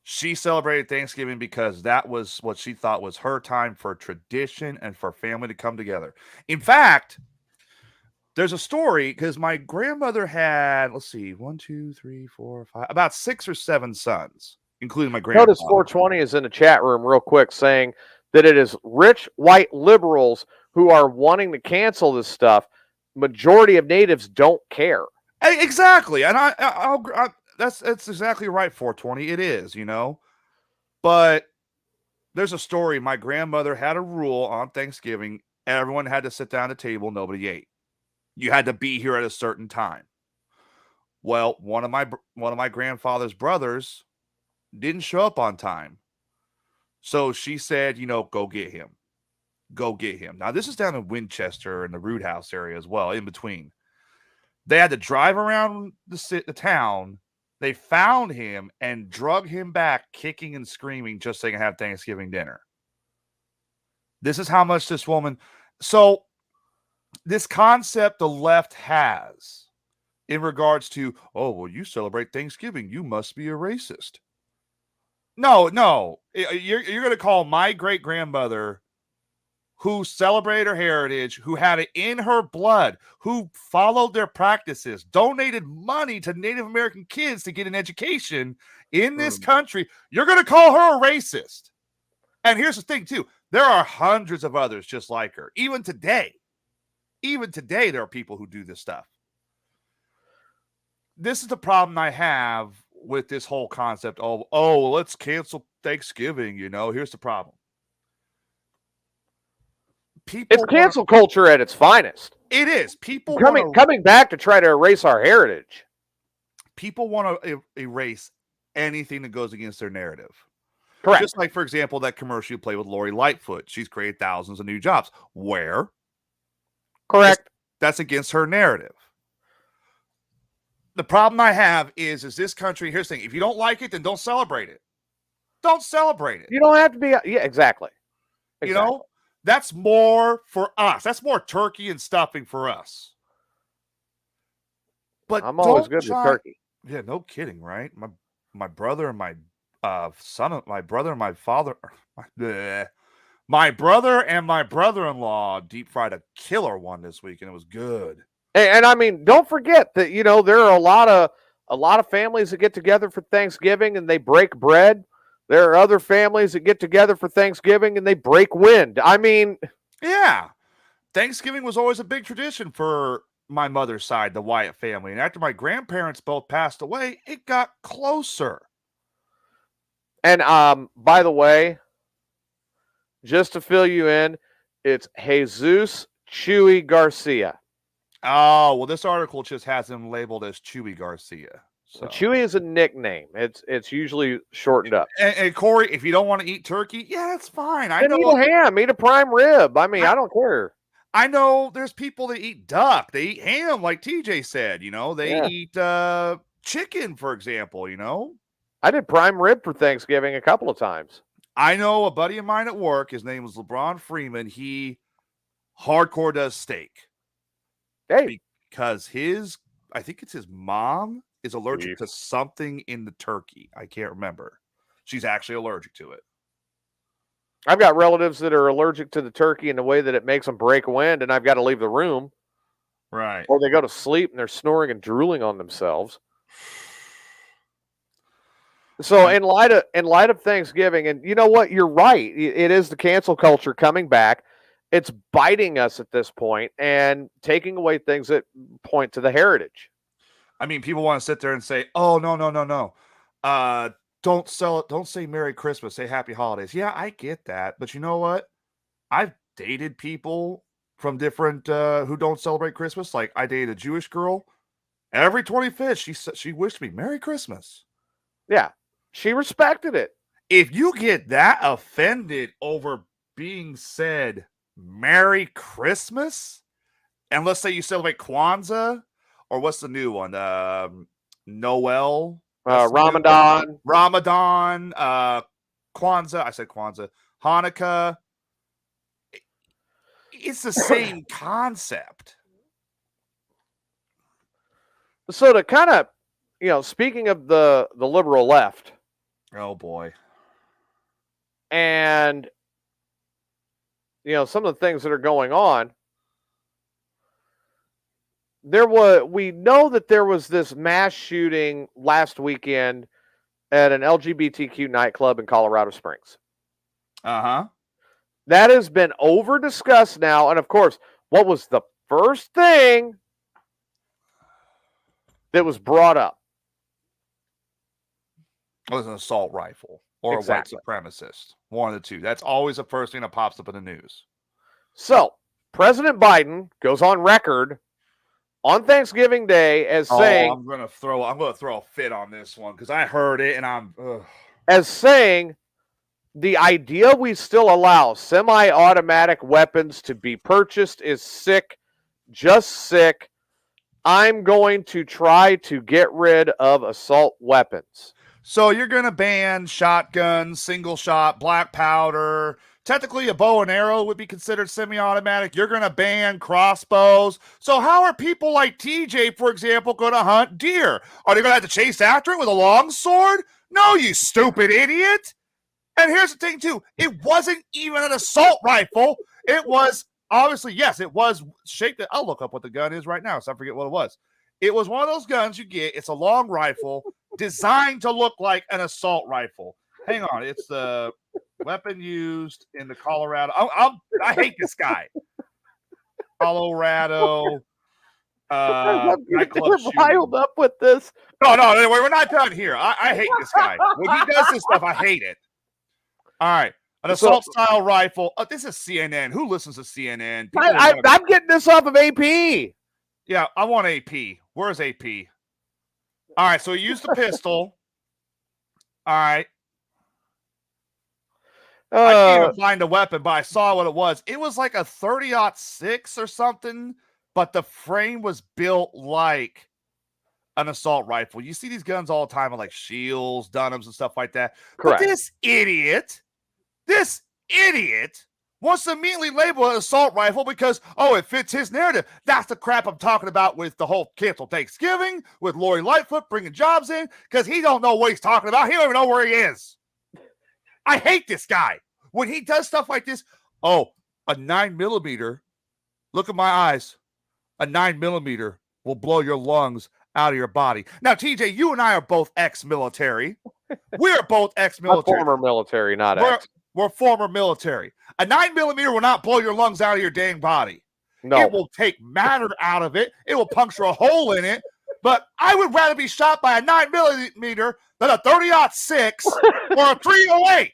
She celebrated Thanksgiving because that was what she thought was her time for tradition and for family to come together. In fact, there's a story because my grandmother had, let's see, 1, 2, 3, 4, 5, about 6 or 7 sons, including my grandfather. Notice 420 is in the chat room real quick saying that it is rich white liberals who are wanting to cancel this stuff. Majority of natives don't care. Exactly. And that's exactly right, 420. It is, But there's a story. My grandmother had a rule on Thanksgiving. Everyone had to sit down at the table. Nobody ate. You had to be here at a certain time. Well, one of my grandfather's brothers didn't show up on time. So she said, go get him. Go get him. Now, this is down in Winchester and the Root House area as well, in between. They had to drive around the town. They found him and drug him back, kicking and screaming, just so they can have Thanksgiving dinner. This is how much this woman... So, this concept the left has in regards to, oh, well, you celebrate Thanksgiving, you must be a racist. No. You're going to call my great-grandmother, who celebrated her heritage, who had it in her blood, who followed their practices, donated money to Native American kids to get an education in this country. You're going to call her a racist. And here's the thing, too. There are hundreds of others just like her. Even today, there are people who do this stuff. This is the problem I have with this whole concept of, well, let's cancel Thanksgiving. Here's the problem. It's cancel culture at its finest. It is. People coming back to try to erase our heritage. People want to erase anything that goes against their narrative. Correct. Just like, for example, that commercial you play with Lori Lightfoot. She's created thousands of new jobs. Where? Correct. That's against her narrative. The problem I have is this country, here's the thing. If you don't like it, then don't celebrate it. Don't celebrate it. You don't have to be... Yeah, exactly. That's more for us. That's more turkey and stuffing for us. But I'm always don't good with try- turkey. Yeah, no kidding, right? My brother and my my brother and my father, my brother and my brother-in-law deep fried a killer one this week, and it was good. And I mean, don't forget that there are a lot of families that get together for Thanksgiving and they break bread. There are other families that get together for Thanksgiving and they break wind. I mean, Yeah, Thanksgiving was always a big tradition for my mother's side, the Wyatt family, and after my grandparents both passed away, it got closer. and by the way, just to fill you in, it's Jesus Chewy Garcia. Oh, well, this article just has him labeled as Chewy Garcia. So. Chewy is a nickname. It's usually shortened up. And Corey, if you don't want to eat turkey, yeah, that's fine. I Then know. eat a ham, eat a prime rib. I mean, I don't care. I know there's people that eat duck. They eat ham, like TJ said. They eat chicken, for example. I did prime rib for Thanksgiving a couple of times. I know a buddy of mine at work. His name was LeBron Freeman. He hardcore does steak. Hey, Because I think it's his mom is allergic to something in the turkey. I can't remember. She's actually allergic to it. I've got relatives that are allergic to the turkey in the way that it makes them break wind, and I've got to leave the room. Right. Or they go to sleep and they're snoring and drooling on themselves. So in light of Thanksgiving, and you know what? You're right. It is the cancel culture coming back. It's biting us at this point and taking away things that point to the heritage. I mean, people want to sit there and say, "Oh, no. Don't sell it. Don't say Merry Christmas. Say Happy Holidays." Yeah, I get that. But you know what? I've dated people from different who don't celebrate Christmas. Like I dated a Jewish girl. Every 25th, she wished me Merry Christmas. Yeah, she respected it. If you get that offended over being said Merry Christmas, and let's say you celebrate Kwanzaa, or what's the new one? Noel. Ramadan. Ramadan, Kwanzaa. I said Kwanzaa. Hanukkah. It's the same concept. So to kind of, speaking of the liberal left, Oh boy. and some of the things that are going on, we know that there was this mass shooting last weekend at an LGBTQ nightclub in Colorado Springs. Uh-huh. That has been over discussed now. And of course, what was the first thing that was brought up? It was an assault rifle or Exactly. a white supremacist. One of the two. That's always the first thing that pops up in the news. So President Biden goes on record on Thanksgiving Day as saying, I'm gonna throw a fit on this one because I heard it and the idea we still allow semi-automatic weapons to be purchased is sick, just sick. I'm going to try to get rid of assault weapons. So you're gonna ban shotguns, single shot, black powder. Technically, a bow and arrow would be considered semi-automatic. You're going to ban crossbows. So how are people like TJ, for example, going to hunt deer? Are they going to have to chase after it with a long sword? No, you stupid idiot. And here's the thing, too. It wasn't even an assault rifle. It was, obviously, yes, it was shaped. I'll look up what the gun is right now, so I forget what it was. It was one of those guns you get. It's a long rifle designed to look like an assault rifle. Hang on. It's the weapon used in the Colorado. I hate this guy. Colorado. I'm Nightclub shooting. riled up with this. No, we're not done here. I hate this guy. When he does this stuff, I hate it. All right. An assault style rifle. Oh, this is CNN. Who listens to CNN? I'm getting this off of AP. Yeah, I want AP. Where's AP? All right, so he used the pistol. All right. I can't even find a weapon, but I saw what it was. It was like a 30-06 or something, but the frame was built like an assault rifle. You see these guns all the time on like Shields, Dunhams, and stuff like that. Correct. But this idiot wants to immediately label it an assault rifle because, oh, it fits his narrative. That's the crap I'm talking about with the whole cancel Thanksgiving, with Lori Lightfoot bringing jobs in, because he don't know what he's talking about. He don't even know where he is. I hate this guy. When he does stuff like this, oh, a 9mm, look at my eyes, a 9mm will blow your lungs out of your body. Now, TJ, you and I are both ex-military. We're both ex-military. Former military, not ex. We're former military. A 9mm will not blow your lungs out of your dang body. No. It will take matter out of it. It will puncture a hole in it. But I would rather be shot by a 9mm than a 30-06 or a 308.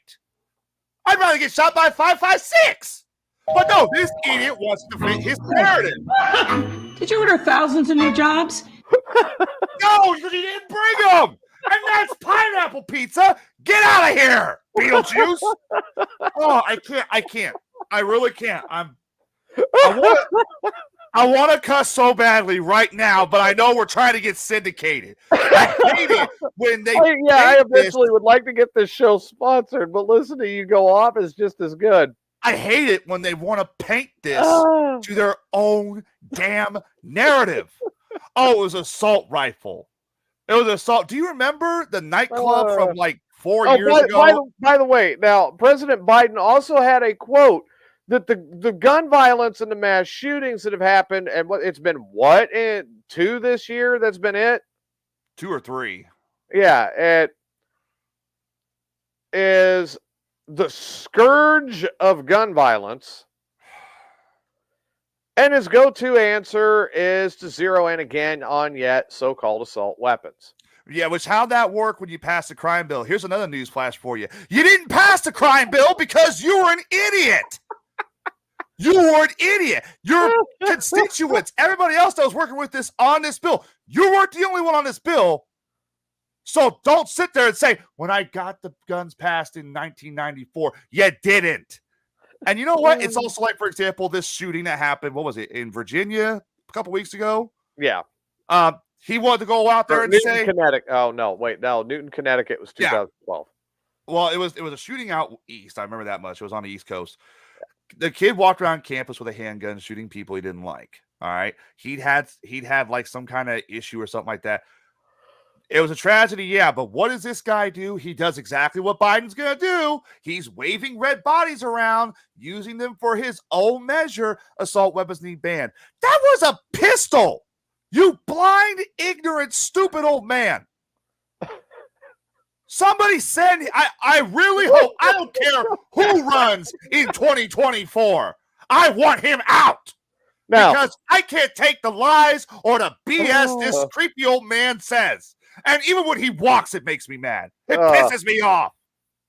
I'd rather get shot by a 5.56. But no, this idiot wants to fit his narrative. Did you order thousands of new jobs? No, because he didn't bring them. And that's pineapple pizza. Get out of here, Beetlejuice. Oh, I can't. I really can't. I want to cuss so badly right now, but I know we're trying to get syndicated. I hate it when they. I eventually would like to get this show sponsored, but listening to you go off is just as good. I hate it when they want to paint this to their own damn narrative. Oh, it was an assault rifle. It was an assault. Do you remember the nightclub from like 4 years ago? By the way, now President Biden also had a quote that the gun violence and the mass shootings that have happened, and it's been 2 this year? That's been it? 2 or 3. Yeah, it is the scourge of gun violence. And his go-to answer is to zero in again on yet so-called assault weapons. Yeah, which how'd that work when you passed the crime bill? Here's another news flash for you. You didn't pass the crime bill because you were an idiot. You were an idiot. Your constituents, everybody else that was working with this on this bill, you weren't the only one on this bill. So don't sit there and say, when I got the guns passed in 1994, you didn't. And you know what? It's also like, for example, this shooting that happened, what was it, in Virginia a couple weeks ago? Yeah. He wanted to go out there and Newton, say, Connecticut. Oh, no, wait. No, Newton, Connecticut was 2012. Well, it was a shooting out east. I remember that much. It was on the East Coast. The kid walked around campus with a handgun shooting people he didn't like. All right. He'd had like some kind of issue or something like that. It was a tragedy, yeah, but what does this guy do? He does exactly what Biden's going to do. He's waving red bodies around, using them for his own measure. Assault weapons need banned. That was a pistol. You blind, ignorant, stupid old man. Somebody send, I really hope, I don't care who runs in 2024. I want him out. Now, because I can't take the lies or the BS this creepy old man says. And even when he walks, it makes me mad. It pisses me off.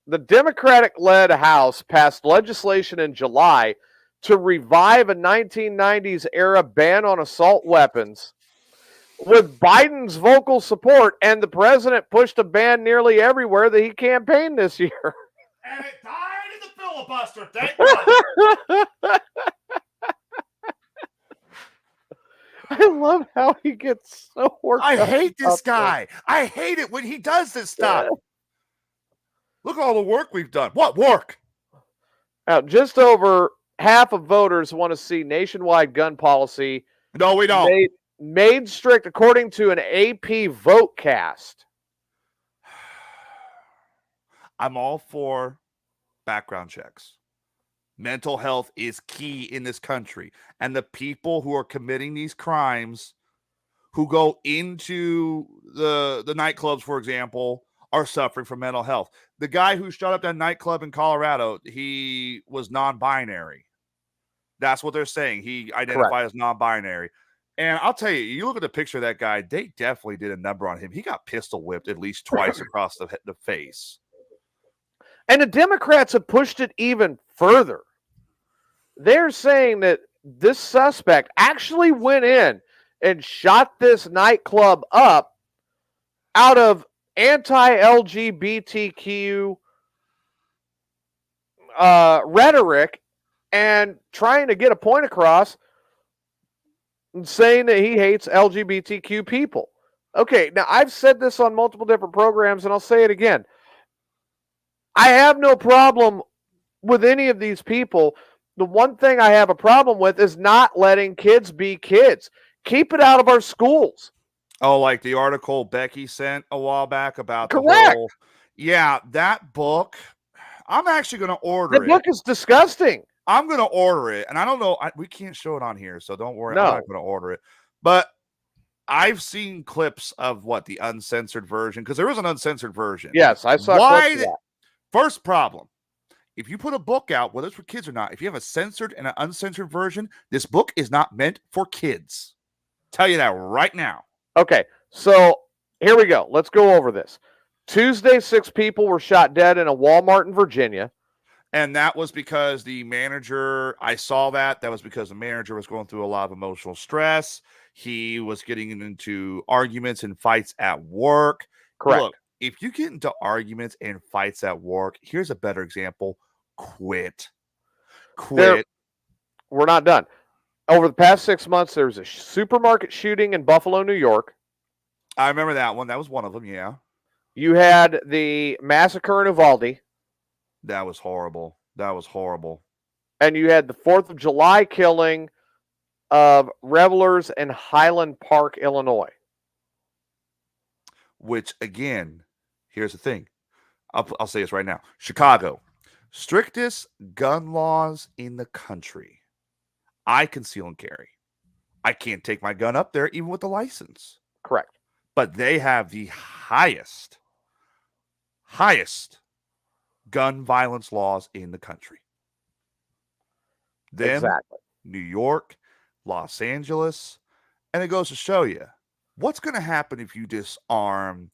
The Democratic-led House passed legislation in July to revive a 1990s-era ban on assault weapons with Biden's vocal support, and the president pushed a ban nearly everywhere that he campaigned this year. And it died in the filibuster, thank God. I love how he gets so worked up. I hate this guy. I hate it when he does this stuff. Look at all the work we've done. What work? Now, just over half of voters want to see nationwide gun policy. No, we don't. Made strict, according to an AP VoteCast. I'm all for background checks. Mental health is key in this country. And the people who are committing these crimes, who go into the nightclubs, for example, are suffering from mental health. The guy who shot up that nightclub in Colorado, he was non-binary. That's what they're saying. He identified as non-binary. And I'll tell you, you look at the picture of that guy, they definitely did a number on him. He got pistol whipped at least twice across the face. And the Democrats have pushed it even further. They're saying that this suspect actually went in and shot this nightclub up out of anti-LGBTQ rhetoric and trying to get a point across and saying that he hates LGBTQ people. Okay, now I've said this on multiple different programs, and I'll say it again. I have no problem with any of these people the one thing I have a problem with is not letting kids be kids. Keep it out of our schools. Oh, like the article Becky sent a while back about the Correct. whole. Yeah, that book. I'm actually going to order The it. book is disgusting. I'm going to order it, and I don't know. We can't show it on here, so don't worry. No. I'm not going to order it. But I've seen clips of the uncensored version, because there is an uncensored version. Yes, I saw clips of that. First problem. If you put a book out, whether it's for kids or not, if you have a censored and an uncensored version, this book is not meant for kids. Tell you that right now. Okay, so here we go. Let's go over this. Tuesday, 6 people were shot dead in a Walmart in Virginia. And that was because the manager, I saw that. That was because the manager was going through a lot of emotional stress. He was getting into arguments and fights at work. Correct. Look, if you get into arguments and fights at work, here's a better example. Quit. We're not done. Over the past 6 months, there was a supermarket shooting in Buffalo, New York. I remember that one. That was one of them, yeah. You had the massacre in Uvalde. That was horrible. That was horrible. And you had the 4th of July killing of revelers in Highland Park, Illinois. Which, again, here's the thing. I'll say this right now. Chicago, strictest gun laws in the country. I conceal and carry. I can't take my gun up there even with the license. Correct. But they have the highest gun violence laws in the country. Then Exactly. New York, Los Angeles, and it goes to show you what's going to happen if you disarm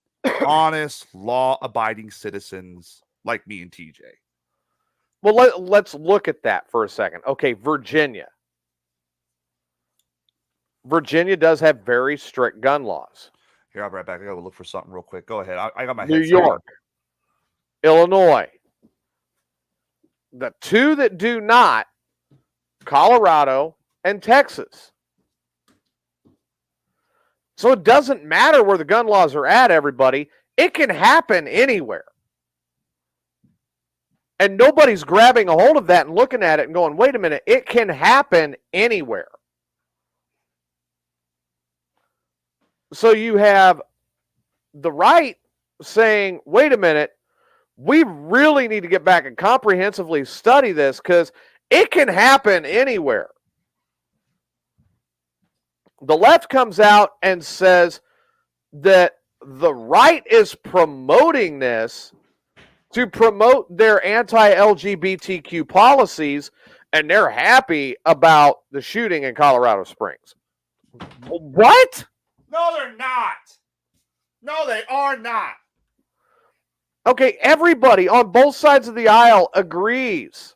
honest, law-abiding citizens like me and TJ. Well, let's look at that for a second. Okay, Virginia. Virginia does have very strict gun laws. Here, I'll be right back. I got to look for something real quick. Go ahead. I got my New headset York, on. Illinois. The two that do not, Colorado and Texas. So it doesn't matter where the gun laws are at, everybody. It can happen anywhere. And nobody's grabbing a hold of that and looking at it and going, wait a minute, it can happen anywhere. So you have the right saying, wait a minute, we really need to get back and comprehensively study this because it can happen anywhere. The left comes out and says that the right is promoting this to promote their anti-LGBTQ policies, and they're happy about the shooting in Colorado Springs. What? No, they're not. No, they are not. Okay, everybody on both sides of the aisle agrees.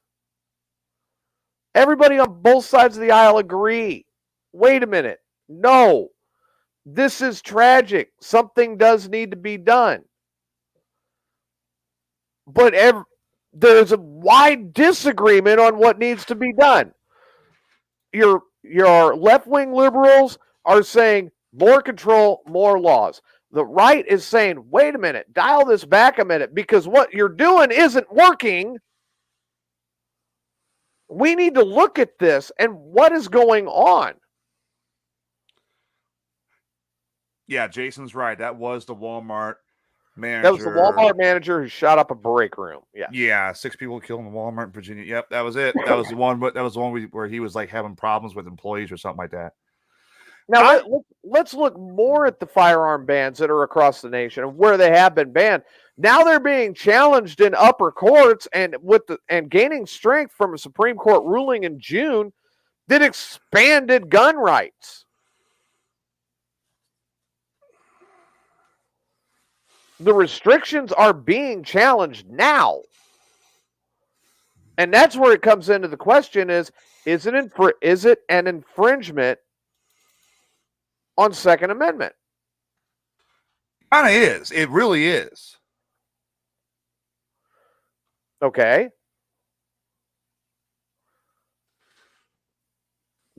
Everybody on both sides of the aisle agree. Wait a minute. No, this is tragic. Something does need to be done. But there's a wide disagreement on what needs to be done. Your left-wing liberals are saying more control, more laws. The right is saying, wait a minute, dial this back a minute, because what you're doing isn't working. We need to look at this and what is going on. Yeah, Jason's right. That was the Walmart manager. That was the Walmart manager who shot up a break room. Yeah. Yeah, 6 people killed in Walmart in Virginia. Yep, that was it. That was the one. But that was the one where he was like having problems with employees or something like that. Now let's look more at the firearm bans that are across the nation and where they have been banned. Now they're being challenged in upper courts and gaining strength from a Supreme Court ruling in June that expanded gun rights. The restrictions are being challenged now. And that's where it comes into the question is it an infringement on Second Amendment? Kind of is. It really is. Okay.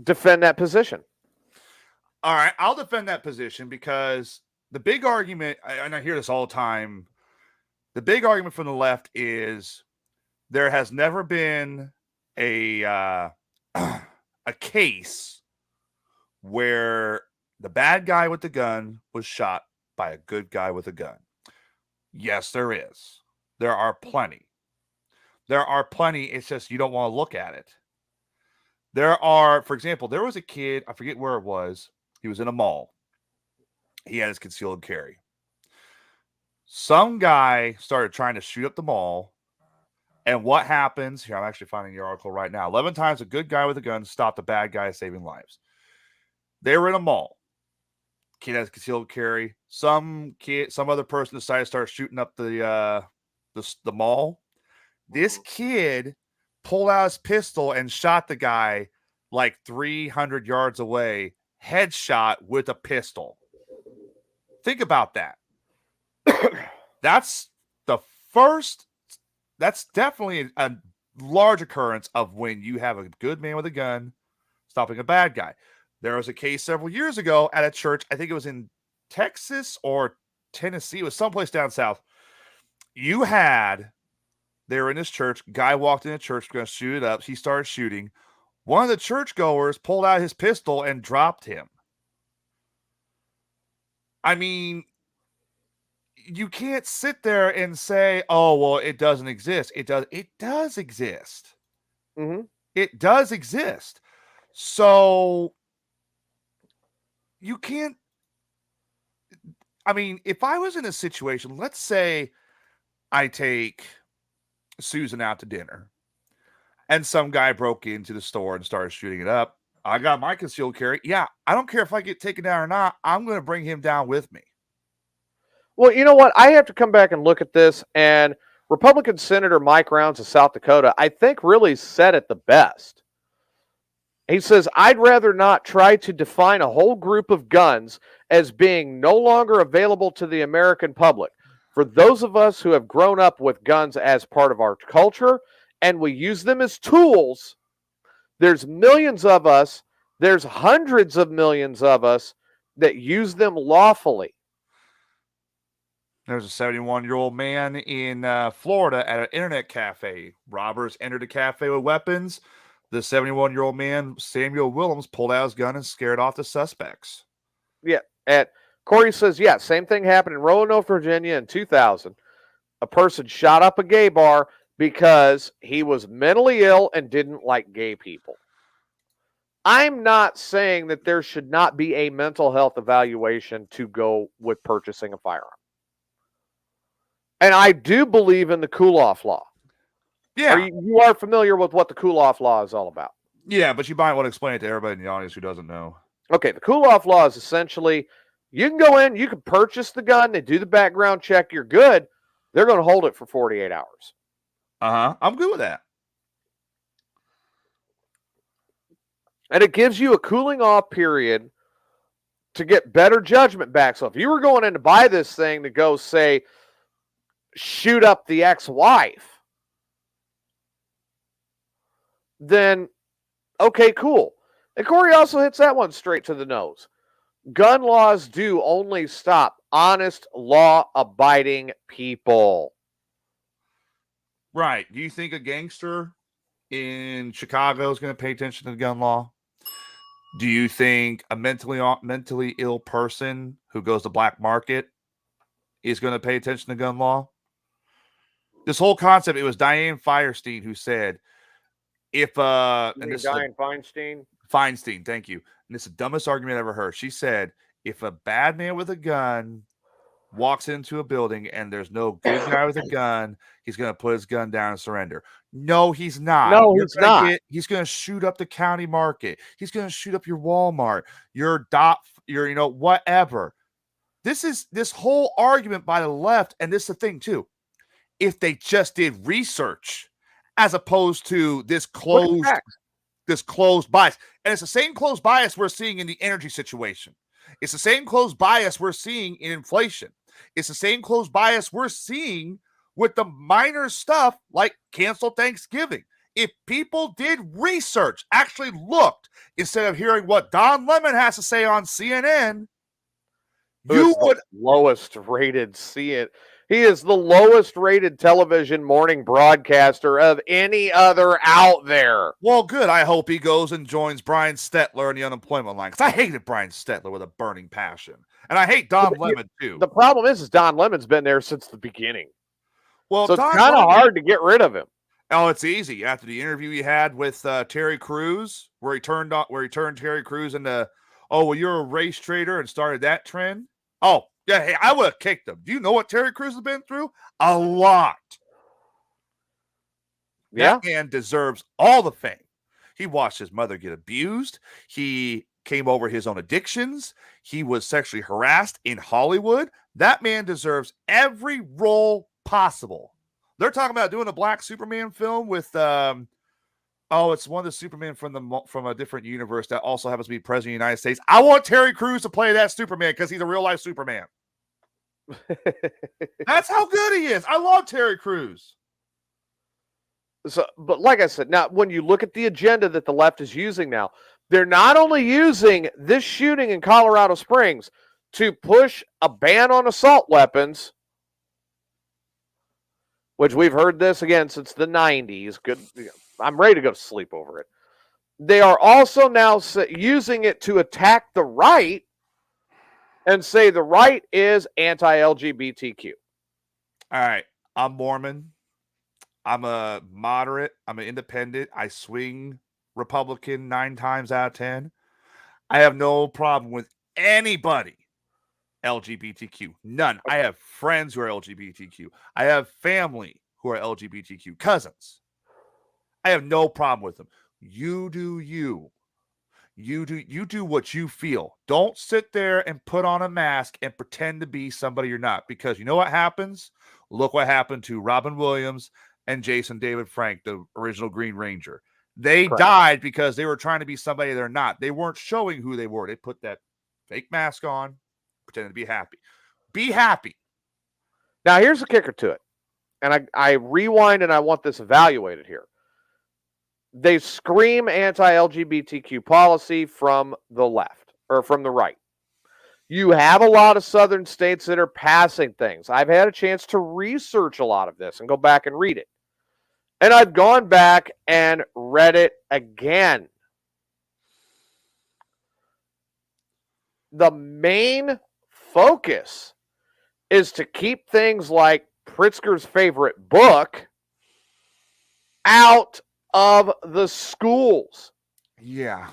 Defend that position. All right, I'll defend that position because the big argument, and I hear this all the time, the big argument from the left is there has never been a case where the bad guy with the gun was shot by a good guy with a gun? Yes, there is. There are plenty. There are plenty. It's just you don't want to look at it. There are, for example, there was a kid, I forget where it was. He was in a mall. He had his concealed carry. Some guy started trying to shoot up the mall. And what happens? Here, I'm actually finding the article right now. 11 times a good guy with a gun stopped a bad guy saving lives. They were in a mall. Kid has concealed carry. Some other person decided to start shooting up the mall. This kid pulled out his pistol and shot the guy like 300 yards away, headshot with a pistol. Think about that. That's definitely a large occurrence of when you have a good man with a gun stopping a bad guy. There was a case several years ago at a church. I think it was in Texas or Tennessee. It was someplace down south. They were in this church. Guy walked in the church, going to shoot it up. He started shooting. One of the churchgoers pulled out his pistol and dropped him. I mean, you can't sit there and say, "Oh, well, it doesn't exist." It does. It does exist. Mm-hmm. It does exist. So you can't. I mean, if I was in a situation, let's say I take Susan out to dinner and some guy broke into the store and started shooting it up. I got my concealed carry. Yeah, I don't care if I get taken down or not. I'm going to bring him down with me. Well, you know what? I have to come back and look at this. And Republican Senator Mike Rounds of South Dakota, I think, really said it the best. He says, I'd rather not try to define a whole group of guns as being no longer available to the American public. For those of us who have grown up with guns as part of our culture and we use them as tools, there's millions of us, there's hundreds of millions of us that use them lawfully. There's a 71-year-old man in Florida at an internet cafe. Robbers entered the cafe with weapons. The 71-year-old man, Samuel Willems, pulled out his gun and scared off the suspects. Yeah, and Corey says, yeah, same thing happened in Roanoke, Virginia in 2000. A person shot up a gay bar because he was mentally ill and didn't like gay people. I'm not saying that there should not be a mental health evaluation to go with purchasing a firearm. And I do believe in the cool-off law. Yeah. You are familiar with what the cool-off law is all about. Yeah, but you might want to explain it to everybody in the audience who doesn't know. Okay, the cool-off law is essentially, you can go in, you can purchase the gun, they do the background check, you're good. They're going to hold it for 48 hours. Uh-huh. I'm good with that. And it gives you a cooling off period to get better judgment back. So if you were going in to buy this thing to go, say, shoot up the ex-wife, then, okay, cool. And Corey also hits that one straight to the nose. Gun laws do only stop honest, law-abiding people. Right. Do you think a gangster in Chicago is going to pay attention to the gun law? Do you think a mentally ill person who goes to black market is going to pay attention to gun law? This whole concept, it was Dianne Feinstein who said, Dianne Feinstein? Feinstein, thank you. And this is the dumbest argument I ever heard. She said, if a bad man with a gun walks into a building and there's no good guy with a gun, he's going to put his gun down and surrender. No, he's not. No, he's not. He's going to shoot up the county market. He's going to shoot up your Walmart, your whatever. This whole argument by the left, and this is the thing too. If they just did research as opposed to this closed bias. And it's the same closed bias we're seeing in the energy situation. It's the same closed bias we're seeing in inflation. It's the same closed bias we're seeing with the minor stuff like cancel Thanksgiving. If people did research, actually looked, instead of hearing what Don Lemon has to say on CNN, you would lowest rated CNN. He is the lowest rated television morning broadcaster of any other out there. Well, good. I hope he goes and joins Brian Stetler in the unemployment line, because I hated Brian Stetler with a burning passion. And I hate Don Lemon, too. The problem is Don Lemon's been there since the beginning. Well, So it's Don kind of Lemon- hard to get rid of him. Oh, it's easy. After the interview he had with Terry Crews, where he turned Terry Crews into, oh, well, you're a race trader, and started that trend. Oh, yeah, hey, I would have kicked him. Do you know what Terry Crews has been through? A lot. Yeah. That man deserves all the fame. He watched his mother get abused. He came over his own addictions. He was sexually harassed in Hollywood. That man deserves every role possible. They're talking about doing a Black Superman film with, it's one of the Superman from a different universe that also happens to be president of the United States. I want Terry Crews to play that Superman because he's a real life Superman. That's how good he is. I love Terry Crews. So, but like I said, now when you look at the agenda that the left is using now, they're not only using this shooting in Colorado Springs to push a ban on assault weapons, which we've heard this again since the 90s. Good, I'm ready to go to sleep over it. They are also now using it to attack the right and say the right is anti-LGBTQ. All right. I'm Mormon. I'm a moderate. I'm an independent. I swing Republican 9 times out of 10. I have no problem with anybody LGBTQ. None. I have friends who are LGBTQ. I have family who are LGBTQ, cousins. I have no problem with them. You do you. You do what you feel. Don't sit there and put on a mask and pretend to be somebody you're not, because you know what happens? Look what happened to Robin Williams and Jason David Frank, the original Green Ranger. They Correct. died because they were trying to be somebody they're not. They weren't showing who they were. They put that fake mask on, pretending to be happy. Be happy. Now, here's the kicker to it. And I rewind and I want this evaluated here. They scream anti-LGBTQ policy from the left or from the right. You have a lot of southern states that are passing things. I've had a chance to research a lot of this and go back and read it. And I've gone back and read it again. The main focus is to keep things like Pritzker's favorite book out of the schools. Yeah.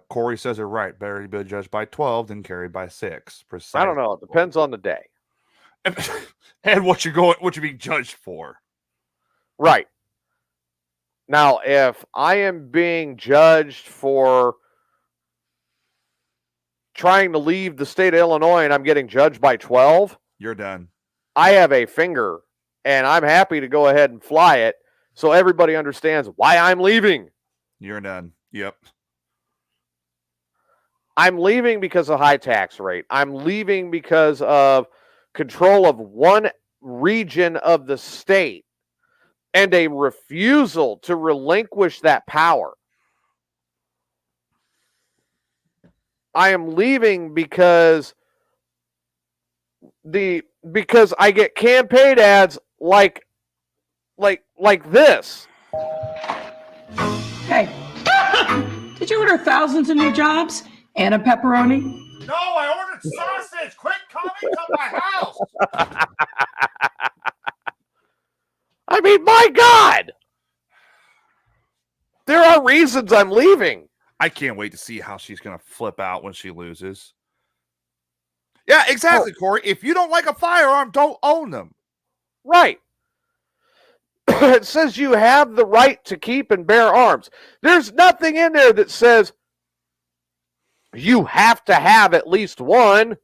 Corey says it right. Better to be judged by 12 than carried by 6. Precisely. I don't know. It depends on the day. And what you're being judged for. Right. Now, if I am being judged for trying to leave the state of Illinois and I'm getting judged by 12, You're done. I have a finger and I'm happy to go ahead and fly it so everybody understands why I'm leaving. You're done. Yep. I'm leaving because of high tax rate. I'm leaving because of control of one region of the state and a refusal to relinquish that power. I am leaving because I get campaign ads like this. Hey, did you order thousands of new jobs and a pepperoni? No, I ordered sausage. Quit coming to my house. I mean, my God. There are reasons I'm leaving. I can't wait to see how she's going to flip out when she loses. Yeah, exactly, Corey. If you don't like a firearm, don't own them. Right. It says you have the right to keep and bear arms. There's nothing in there that says you have to have at least one.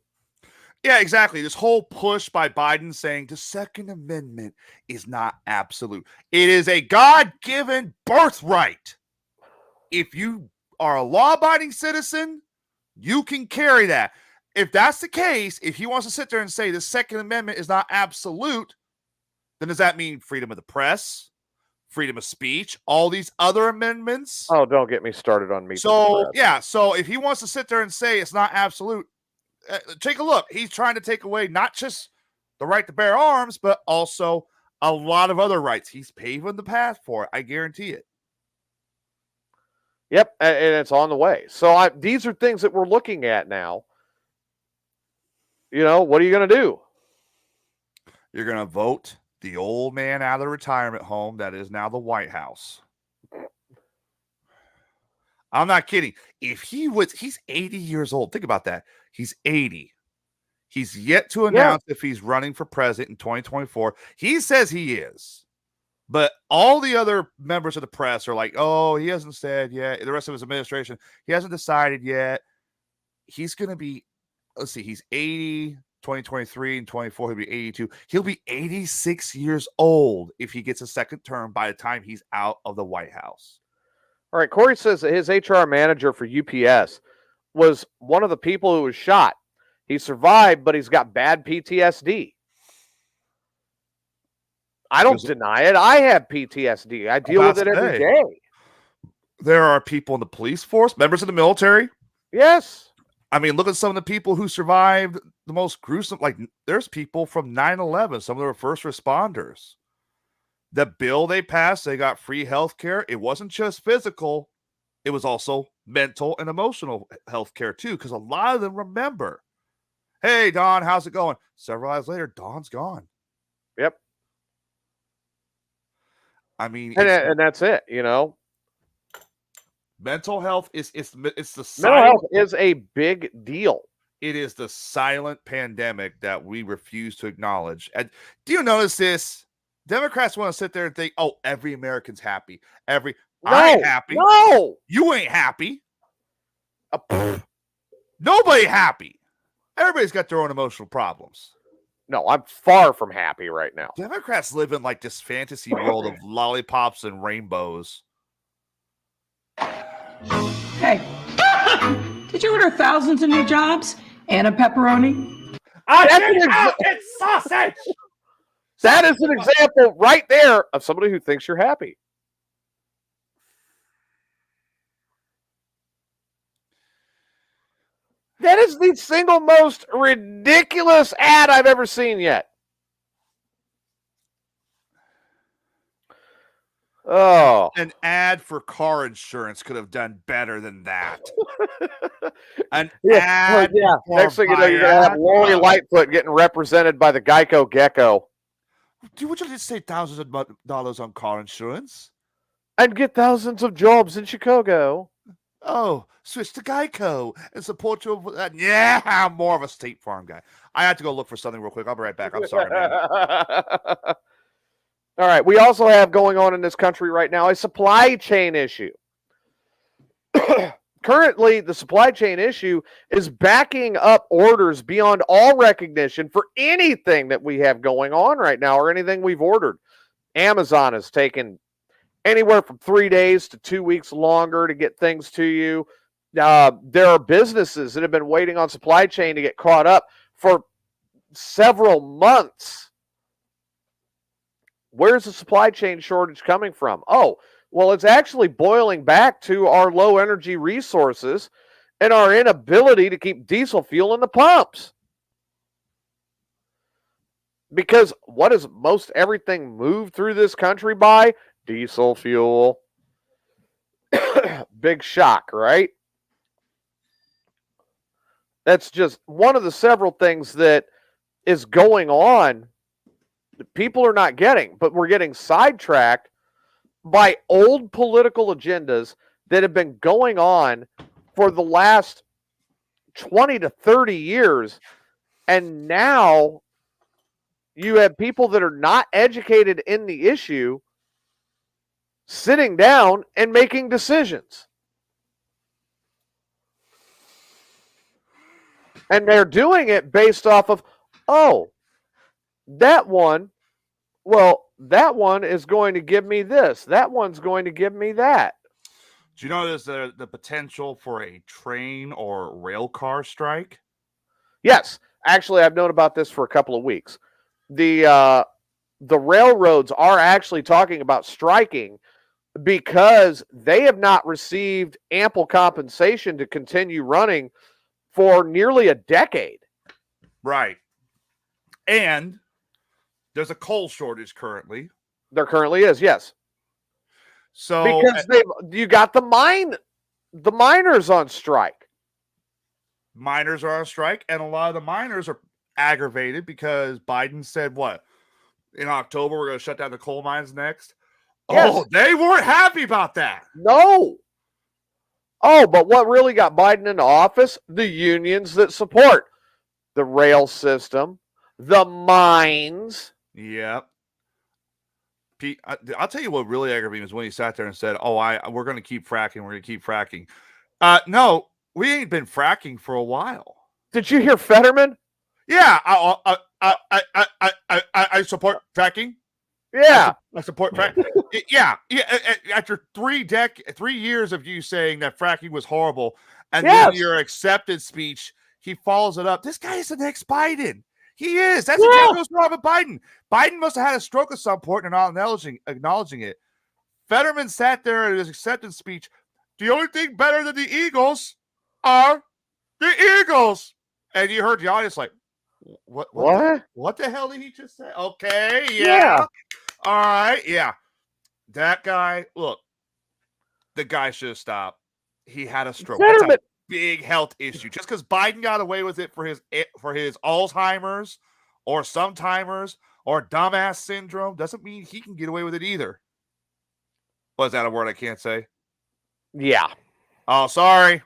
Yeah, exactly. This whole push by Biden saying the Second Amendment is not absolute. It is a God-given birthright. If you are a law-abiding citizen, you can carry that. If that's the case, if he wants to sit there and say the Second Amendment is not absolute, then does that mean freedom of the press, freedom of speech, all these other amendments? Oh, don't get me started on me. So if he wants to sit there and say it's not absolute, take a look. He's trying to take away not just the right to bear arms, but also a lot of other rights. He's paving the path for it. I guarantee it. Yep, and it's on the way. So these are things that we're looking at now. You know, what are you going to do? You're going to vote the old man out of the retirement home that is now the White House. I'm not kidding. If he's 80 years old. Think about that. He's 80. He's yet to announce if he's running for president in 2024. He says he is. But all the other members of the press are like, oh, he hasn't said yet. The rest of his administration, he hasn't decided yet. He's going to be, let's see, he's 80, 2023 and 24, he'll be 82. He'll be 86 years old if he gets a second term by the time he's out of the White House. All right, Corey says that his HR manager for UPS was one of the people who was shot. He survived, but he's got bad PTSD. I don't deny it. I have PTSD. I deal with it every day. There are people in the police force, members of the military. Yes. I mean, look at some of the people who survived the most gruesome. Like, there's people from 9/11, some of the first responders. The bill they passed, they got free health care. It wasn't just physical. It was also mental and emotional health care, too, because a lot of them remember. Hey, Don, how's it going? Several hours later, Don's gone. Yep. I mean, and that's it, you know. Mental health it's the mental health is a big deal. It is the silent pandemic that we refuse to acknowledge. And do you notice this? Democrats want to sit there and think, "Oh, every American's happy. I ain't happy. No, you ain't happy. Nobody happy. Everybody's got their own emotional problems." No, I'm far from happy right now. Democrats live in like this fantasy world of lollipops and rainbows. Hey, did you order thousands of new jobs and a pepperoni? It's sausage. That is an example right there of somebody who thinks you're happy. That is the single most ridiculous ad I've ever seen yet. Oh. An ad for car insurance could have done better than that. An ad. Yeah. Next thing you know, you're going to have Lori Lightfoot getting represented by the Geico Gecko. Dude, would you just say thousands of dollars on car insurance? And get thousands of jobs in Chicago. Oh, switch to Geico and support you. Yeah, I'm more of a State Farm guy. I have to go look for something real quick. I'll be right back. I'm sorry, man. All right. We also have going on in this country right now a supply chain issue. Currently, the supply chain issue is backing up orders beyond all recognition for anything that we have going on right now or anything we've ordered. Amazon has taken anywhere from 3 days to 2 weeks longer to get things to you. There are businesses that have been waiting on supply chain to get caught up for several months. Where's the supply chain shortage coming from? Oh, well, it's actually boiling back to our low energy resources and our inability to keep diesel fuel in the pumps. Because what does most everything move through this country by? Diesel fuel. Big shock, right? That's just one of the several things that is going on that people are not getting, but we're getting sidetracked by old political agendas that have been going on for the last 20 to 30 years. And now you have people that are not educated in the issue sitting down and making decisions. And they're doing it based off of, oh, that one is going to give me this. That one's going to give me that. Do you know there's the potential for a train or rail car strike? Yes. Actually, I've known about this for a couple of weeks. The railroads are actually talking about striking because they have not received ample compensation to continue running for nearly a decade. Right. And There's a coal shortage currently. There currently is, yes. So Because you got the miners on strike. miners are on strike, and a lot of the miners are aggravated because Biden said what? In October, we're going to shut down the coal mines next. Yes. Oh, they weren't happy about that. No. Oh, but what really got Biden into office? The unions that support the rail system, the mines. Yep. Pete, I'll tell you what really aggravated me is when he sat there and said, "Oh, we're going to keep fracking. We're going to keep fracking." No, we ain't been fracking for a while. Did you hear Fetterman? Yeah, I support fracking. Yeah. I support fracking. Yeah. After 3 years of you saying that fracking was horrible, and then your acceptance speech, he follows it up. This guy is the next Biden. He is. That's what goes wrong with Biden. Biden must have had a stroke at some point and not acknowledging it. Fetterman sat there in his acceptance speech. The only thing better than the Eagles are the Eagles. And you heard the audience like, what the hell did he just say? Okay, yeah. All right, yeah. That guy, look, the guy should have stopped. He had a stroke. That's a big health issue. Just because Biden got away with it for his Alzheimer's or sometimers or dumbass syndrome doesn't mean he can get away with it either. Was that a word I can't say? Yeah. Oh, sorry.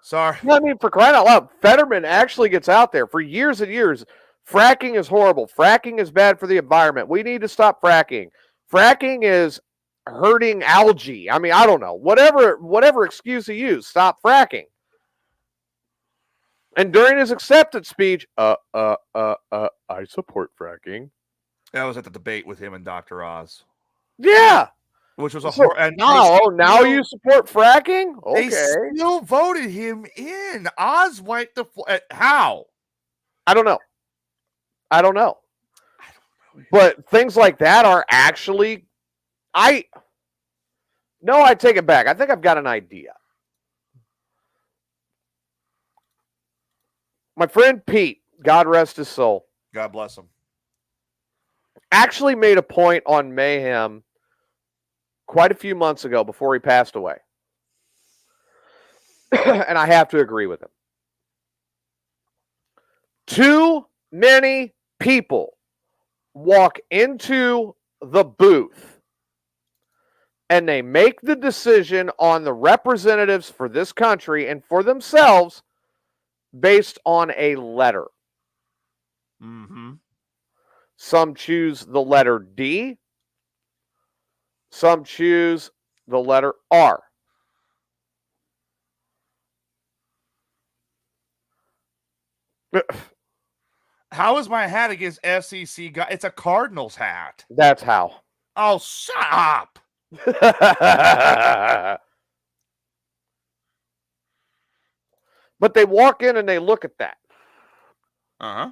Sorry. I mean, for crying out loud, Fetterman actually gets out there for years and years. Fracking is horrible. Fracking is bad for the environment. We need to stop fracking. Fracking is hurting algae. I mean, I don't know. Whatever excuse he used, stop fracking. And during his acceptance speech, I support fracking. That was at the debate with him and Dr. Oz. Yeah. Which was a So, now you support fracking? Okay. They still voted him in. Oz wiped the how? I don't know. But things like that are actually I take it back. I think I've got an idea. My friend Pete, God rest his soul, God bless him, actually made a point on Mayhem quite a few months ago before he passed away. And I have to agree with him. Too many people walk into the booth and they make the decision on the representatives for this country and for themselves based on a letter. Mm-hmm. Some choose the letter D. Some choose the letter R. How is my hat against FCC guy? It's a Cardinals hat. That's how. Oh, shut up. But they walk in and they look at that. Uh-huh.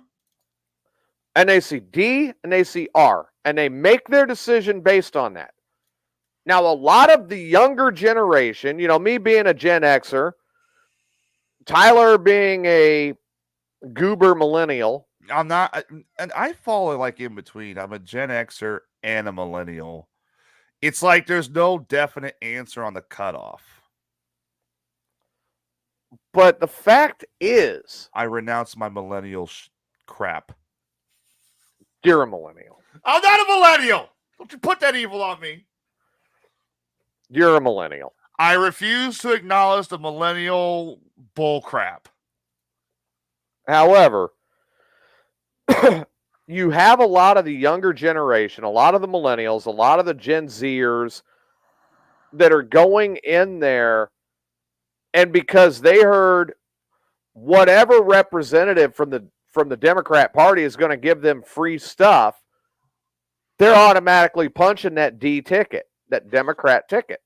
And they see D and they see R. And they make their decision based on that. Now, a lot of the younger generation, me being a Gen Xer, Tyler being a goober millennial. I'm not, and I fall like in between. I'm a Gen Xer and a millennial. It's like there's no definite answer on the cutoff. But the fact is, I renounce my millennial crap. You're a millennial. I'm not a millennial. Don't you put that evil on me. You're a millennial. I refuse to acknowledge the millennial bull crap. However, you have a lot of the younger generation, a lot of the millennials, a lot of the Gen Zers that are going in there, and because they heard whatever representative from the Democrat Party is going to give them free stuff, they're automatically punching that D ticket, that Democrat ticket.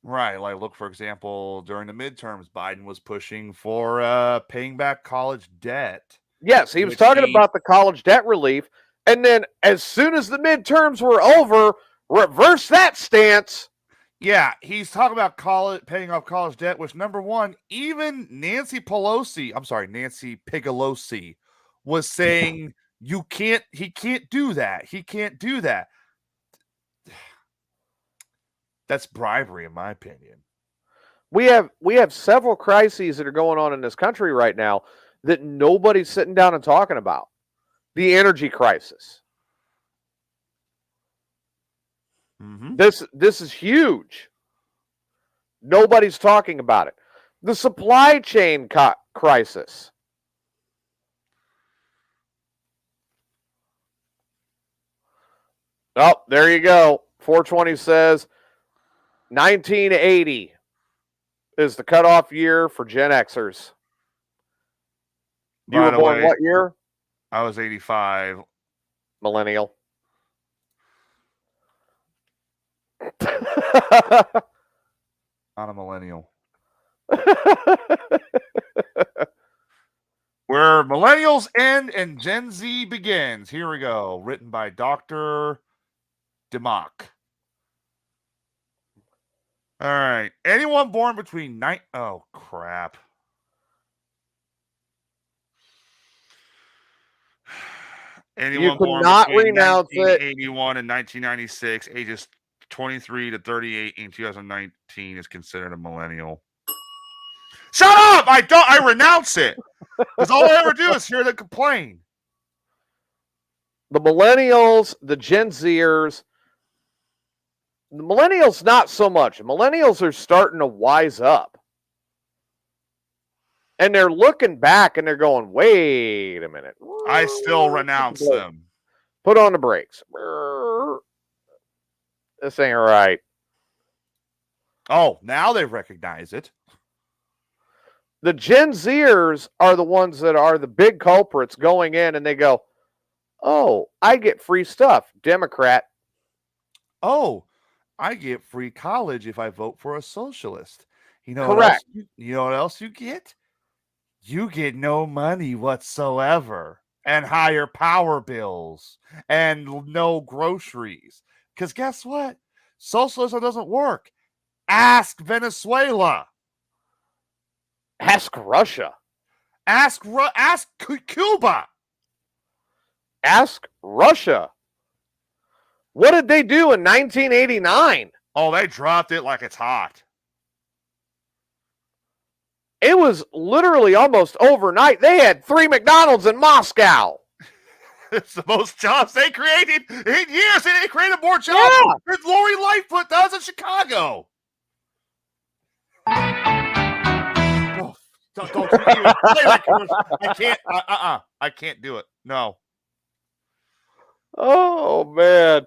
Right. Like, look, for example, during the midterms, Biden was pushing for paying back college debt. Yes, he was talking about the college debt relief. And then as soon as the midterms were over, reverse that stance. Yeah, he's talking about paying off college debt, which, number one, even Nancy Pelosi was saying He can't do that. He can't do that. That's bribery, in my opinion. We have several crises that are going on in this country right now that nobody's sitting down and talking about. The energy crisis. Mm-hmm. This is huge. Nobody's talking about it. The supply chain crisis. Oh, there you go. 420 says 1980 is the cutoff year for Gen Xers. You By were the born way, what year? I was 85. Millennial. Not a millennial. Where millennials end and Gen Z begins. Here we go. Written by Dr. Demock. All right. Anyone born between oh crap. Anyone born cannot between renounce it. 1981 and 1996, ages 23 to 38 in 2019 is considered a millennial. Shut up! I renounce it. Because all I ever do is hear them complain. The millennials, the Gen Zers, the millennials not so much. Millennials are starting to wise up. And they're looking back and they're going, wait a minute. I still renounce them. Put on the brakes. This ain't right. Oh, now they recognize it. The Gen Zers are the ones that are the big culprits going in and they go, oh, I get free stuff. Democrat. Oh, I get free college if I vote for a socialist. You know Correct. You know what else you get? You get no money whatsoever and higher power bills and no groceries. Because guess what? Socialism doesn't work. Ask Venezuela. Ask Russia. Ask Cuba. Ask Russia. What did they do in 1989? Oh, they dropped it like it's hot. It was literally almost overnight. They had 3 McDonald's in Moscow. It's the most jobs they created in years. They created more jobs than Lori Lightfoot does in Chicago. Oh, don't even play that commercial. I can't. I can't do it. No. Oh man.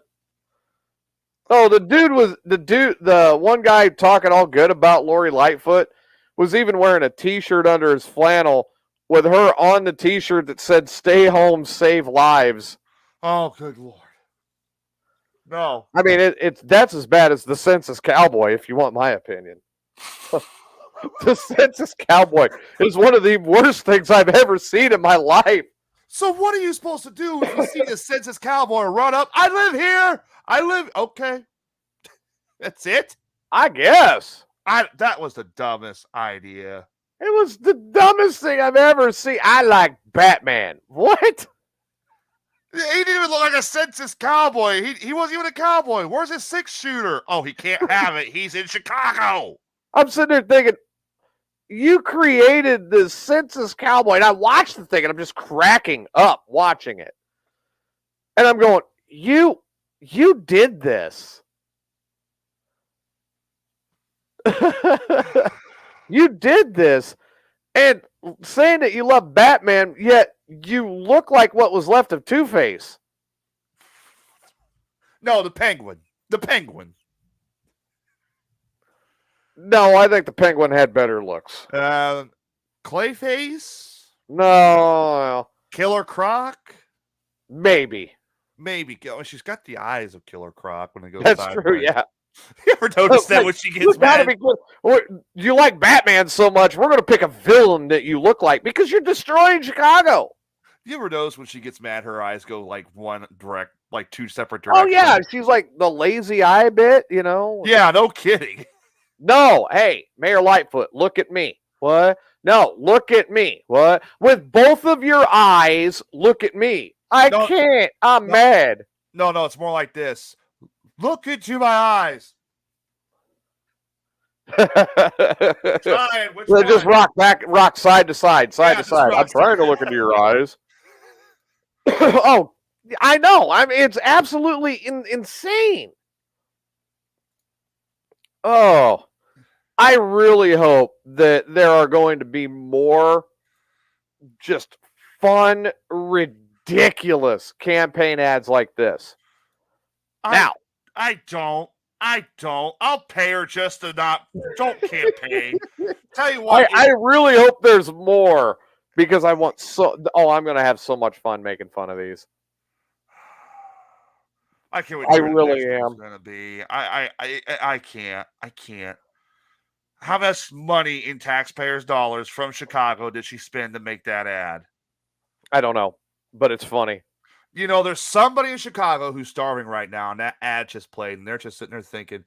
Oh, the one guy talking all good about Lori Lightfoot was even wearing a t-shirt under his flannel with her on the t-shirt that said "Stay home, save lives." Oh, good Lord. No. I mean, that's as bad as the Census Cowboy, if you want my opinion. The Census Cowboy is one of the worst things I've ever seen in my life. So what are you supposed to do if you see the Census Cowboy run up? I live here. Okay. That's it? I guess. That was the dumbest idea. It was the dumbest thing I've ever seen. I like Batman. What? He didn't even look like a census cowboy. He wasn't even a cowboy. Where's his 6-shooter? Oh, he can't have it. He's in Chicago. I'm sitting there thinking, you created the Census Cowboy. And I watched the thing and I'm just cracking up watching it. And I'm going, you did this. You did this. And saying that you love Batman, yet you look like what was left of Two-Face. No, the Penguin. The Penguin. No, I think the Penguin had better looks. Clayface? No. Killer Croc? Maybe. Maybe. Oh, she's got the eyes of Killer Croc when it goes That's sideways. true, yeah. You ever notice that when she gets mad? You like Batman so much, we're going to pick a villain that you look like because you're destroying Chicago. You ever notice when she gets mad, her eyes go like one direct, like two separate directions? Oh, yeah. She's like the lazy eye bit, you know? Yeah, no kidding. No. Hey, Mayor Lightfoot, look at me. What? No, look at me. What? With both of your eyes, look at me. I No, can't. I'm no. mad. No, it's more like this. Look into my eyes. Trying, which They just one? rock side to side, Yeah, to just side. rock I'm trying to side. look into your eyes. Oh, I know. I mean, it's absolutely insane. Oh, I really hope that there are going to be more just fun, ridiculous campaign ads like this. Now, I don't. I'll pay her just to not. Don't campaign. Tell you what. I really hope there's more because I want I'm going to have so much fun making fun of these. I can't wait. I to see what the really next one's am. Gonna be. I can't. How much money in taxpayers' dollars from Chicago did she spend to make that ad? I don't know, but it's funny. You know, there's somebody in Chicago who's starving right now, and that ad just played, and they're just sitting there thinking,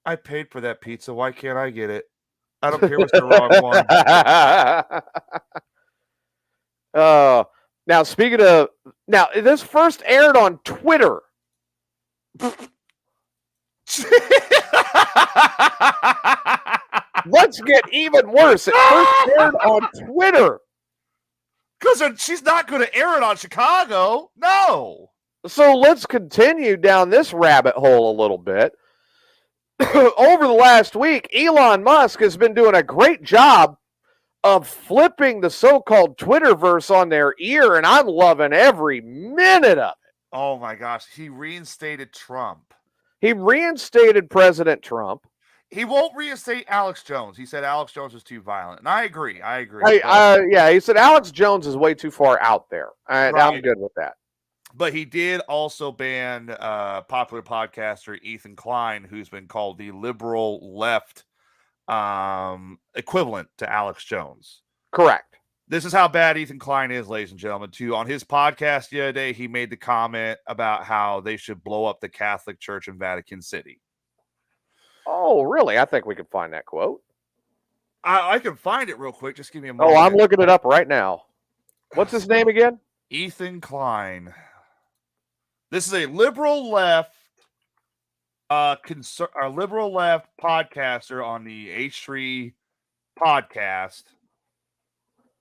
I paid for that pizza. Why can't I get it? I don't care what's the wrong one. Now, speaking of, this first aired on Twitter. Let's get even worse. It first aired on Twitter. Because she's not going to air it on Chicago. No. So let's continue down this rabbit hole a little bit. Over the last week, Elon Musk has been doing a great job of flipping the so-called Twitterverse on their ear, and I'm loving every minute of it. Oh, my gosh. He reinstated Trump. He reinstated President Trump. He won't reinstate Alex Jones. He said Alex Jones was too violent. And I agree. Yeah, he said Alex Jones is way too far out there. I'm good with that. But he did also ban popular podcaster Ethan Klein, who's been called the liberal left equivalent to Alex Jones. Correct. This is how bad Ethan Klein is, ladies and gentlemen, too. On his podcast the other day, he made the comment about how they should blow up the Catholic Church in Vatican City. Oh, really? I think we can find that quote. I can find it real quick. Just give me a moment. Oh, I'm looking it up right now. What's his name again? Ethan Klein. This is a liberal left liberal left podcaster on the H3 podcast.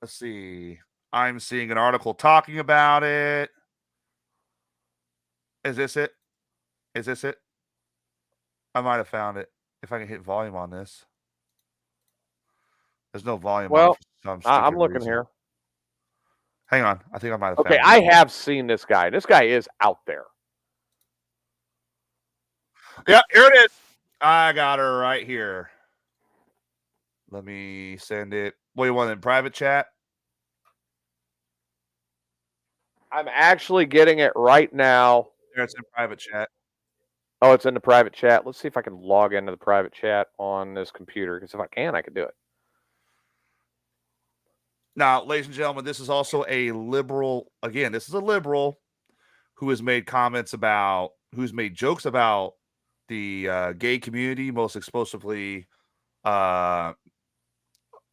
Let's see. I'm seeing an article talking about it. Is this it? I might have found it. If I can hit volume on this. There's no volume. Well, on it I'm looking here. Hang on. I think I might have Okay, found I it. have seen this guy. This guy is out there. Yeah, here it is. I got her right here. Let me send it. What do you want in private chat? I'm actually getting it right now. There, it's in private chat. Oh, it's in the private chat. Let's see if I can log into the private chat on this computer. Because if I can, I can do it. Now, ladies and gentlemen, this is also a liberal. Again, this is a liberal who has made comments about, who's made jokes about the gay community, most explosively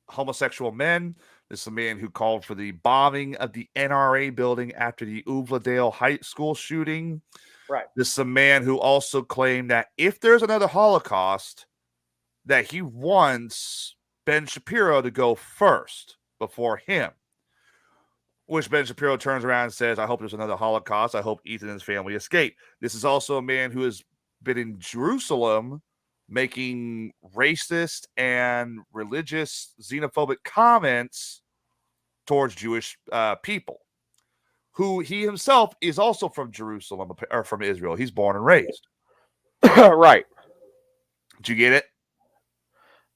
homosexual men. This is a man who called for the bombing of the NRA building after the Uvalde High School shooting. Right. This is a man who also claimed that if there's another Holocaust, that he wants Ben Shapiro to go first before him. Which Ben Shapiro turns around and says, I hope there's another Holocaust. I hope Ethan and his family escape. This is also a man who has been in Jerusalem making racist and religious xenophobic comments towards Jewish people, who he himself is also from Jerusalem or from Israel. He's born and raised. Right. Did you get it?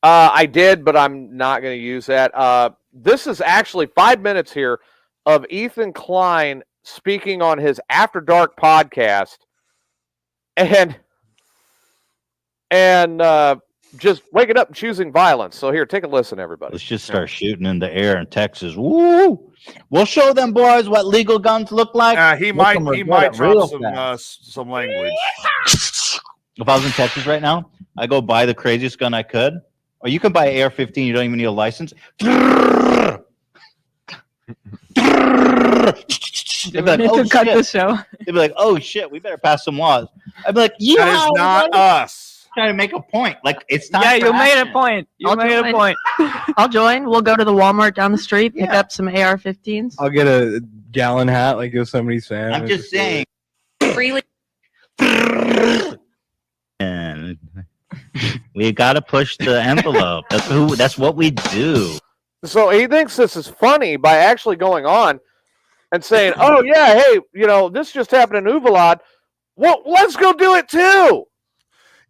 I did, but I'm not going to use that. This is actually 5 minutes here of Ethan Klein speaking on his After Dark podcast and just waking up and choosing violence. So here, take a listen, everybody. Let's just start shooting in the air in Texas. Woo! We'll show them boys what legal guns look like. He might drop some language. If I was in Texas right now, I go buy the craziest gun I could. Or you can buy an AR-15. You don't even need a license. shh. They'd be like, Need oh to cut the shit. show. They'd be like, oh shit, we better pass some laws. I'd be like, yeah, That is not us. trying to make a point. Like it's time. Yeah, for you made a action. point. You I'll made a join. point. I'll join. We'll go to the Walmart down the street, pick Yeah. up some AR-15s. I'll get a gallon hat like Yosemite Sam. I'm just saying. Freely. And we got to push the envelope. That's what we do. So he thinks this is funny by actually going on and saying, "Oh yeah, hey, this just happened in Uvalde. Well, let's go do it too."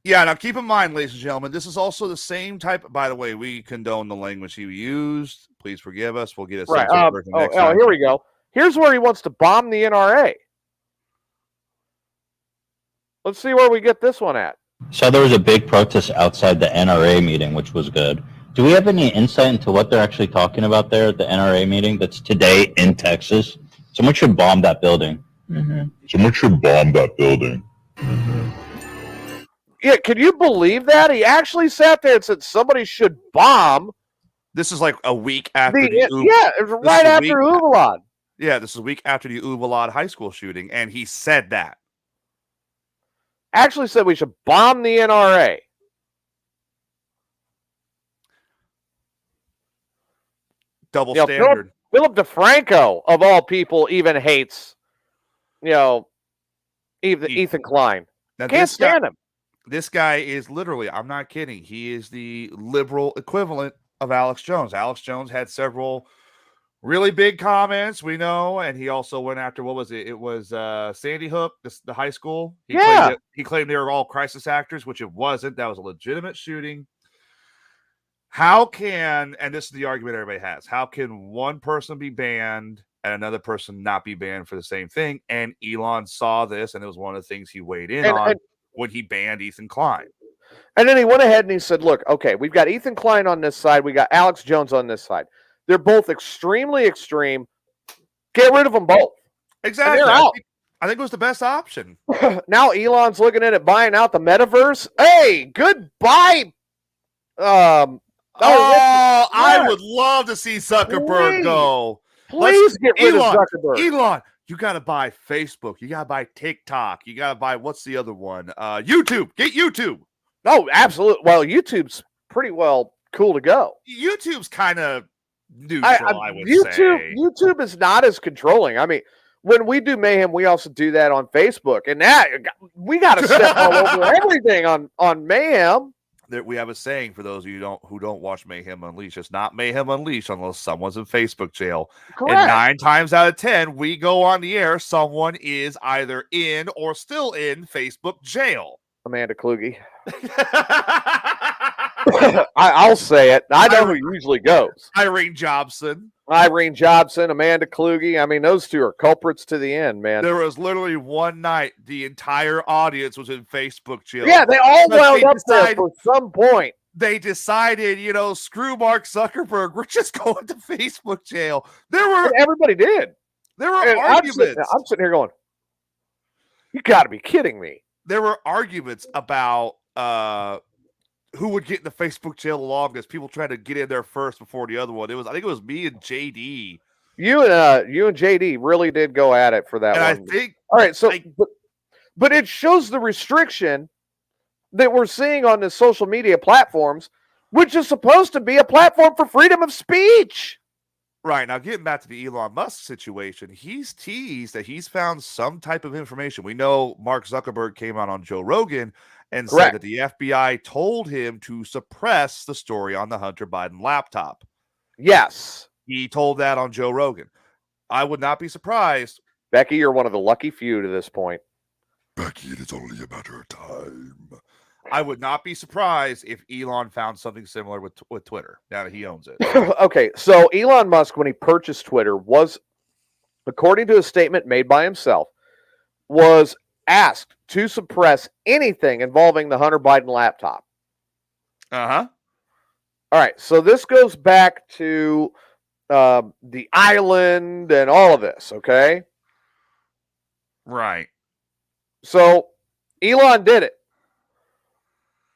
Yeah, now keep in mind, ladies and gentlemen, this is also the same type. By the way, we condone the language he used. Please forgive us. We'll get a Right. censored version next time. Here we go. Here's where he wants to bomb the NRA. Let's see where we get this one at. So there was a big protest outside the NRA meeting, which was good. Do we have any insight into what they're actually talking about there at the NRA meeting that's today in Texas? Someone should bomb that building. Someone should bomb that building. Yeah, can you believe that? He actually sat there and said somebody should bomb This is like a week after the. the Yeah, it was right is a after week- Uvalde. Yeah, this is a week after the Uvalde high school shooting, and he said that. Actually said we should bomb the NRA. Double Yeah, standard. Philip DeFranco, of all people, even hates, Ethan Klein. Now, Can't this guy, stand him. this guy is literally, I'm not kidding, he is the liberal equivalent of Alex Jones. Alex Jones had several really big comments, we know, and he also went after, what was it? It was Sandy Hook, the high school. Yeah. He claimed they were all crisis actors, which it wasn't. That was a legitimate shooting. How can, and this is the argument everybody has, how can one person be banned and another person not be banned for the same thing? And Elon saw this, and it was one of the things he weighed in on when he banned Ethan Klein. And then he went ahead and he said, look, okay, we've got Ethan Klein on this side. We got Alex Jones on this side. They're both extremely extreme. Get rid of them both. Exactly. they're out. I think it was the best option. Now Elon's looking at it, buying out the metaverse. Hey, goodbye. I would love to see Zuckerberg Please. go. Please get rid Elon, of Zuckerberg. Elon, you got to buy Facebook. You got to buy TikTok. You got to buy, what's the other one? YouTube. Get YouTube. No, absolutely. Well, YouTube's pretty well cool to go. YouTube's kind of neutral, I would say. YouTube is not as controlling. I mean, when we do Mayhem, we also do that on Facebook, and that we got to step all over everything on Mayhem. We have a saying for those of you who don't watch Mayhem Unleashed. It's not Mayhem Unleashed unless someone's in Facebook jail. Correct. And 9 times out of 10, we go on the air, someone is either in or still in Facebook jail. Amanda Kluge. I'll say it. I know who usually goes. Irene Jobson. Irene Jobson, Amanda Kluge. I mean, those two are culprits to the end, man. There was literally one night the entire audience was in Facebook jail. Yeah, they all But wound they up there decided- for some point. They decided, screw Mark Zuckerberg. We're just going to Facebook jail. There were Everybody did. there were And arguments. I'm sitting here going, you got to be kidding me. There were arguments about who would get in the Facebook jail the longest. People trying to get in there first before the other one. I think it was me and JD. You and JD really did go at it for that And I one. think All right, so but it shows the restriction that we're seeing on the social media platforms, which is supposed to be a platform for freedom of speech. right now, getting back to the Elon Musk situation, he's teased that he's found some type of information. We know Mark Zuckerberg came out on Joe Rogan and Correct. said that the FBI told him to suppress the story on the Hunter Biden laptop. Yes. He told that on Joe Rogan. I would not be surprised. Becky, you're one of the lucky few to this point. Becky, it is only a matter of time. I would not be surprised if Elon found something similar with Twitter now that he owns it. Okay, so Elon Musk, when he purchased Twitter, was, according to a statement made by himself, was asked to suppress anything involving the Hunter Biden laptop. Uh-huh. All right, so this goes back to the island and all of this, okay? Right. So Elon did it.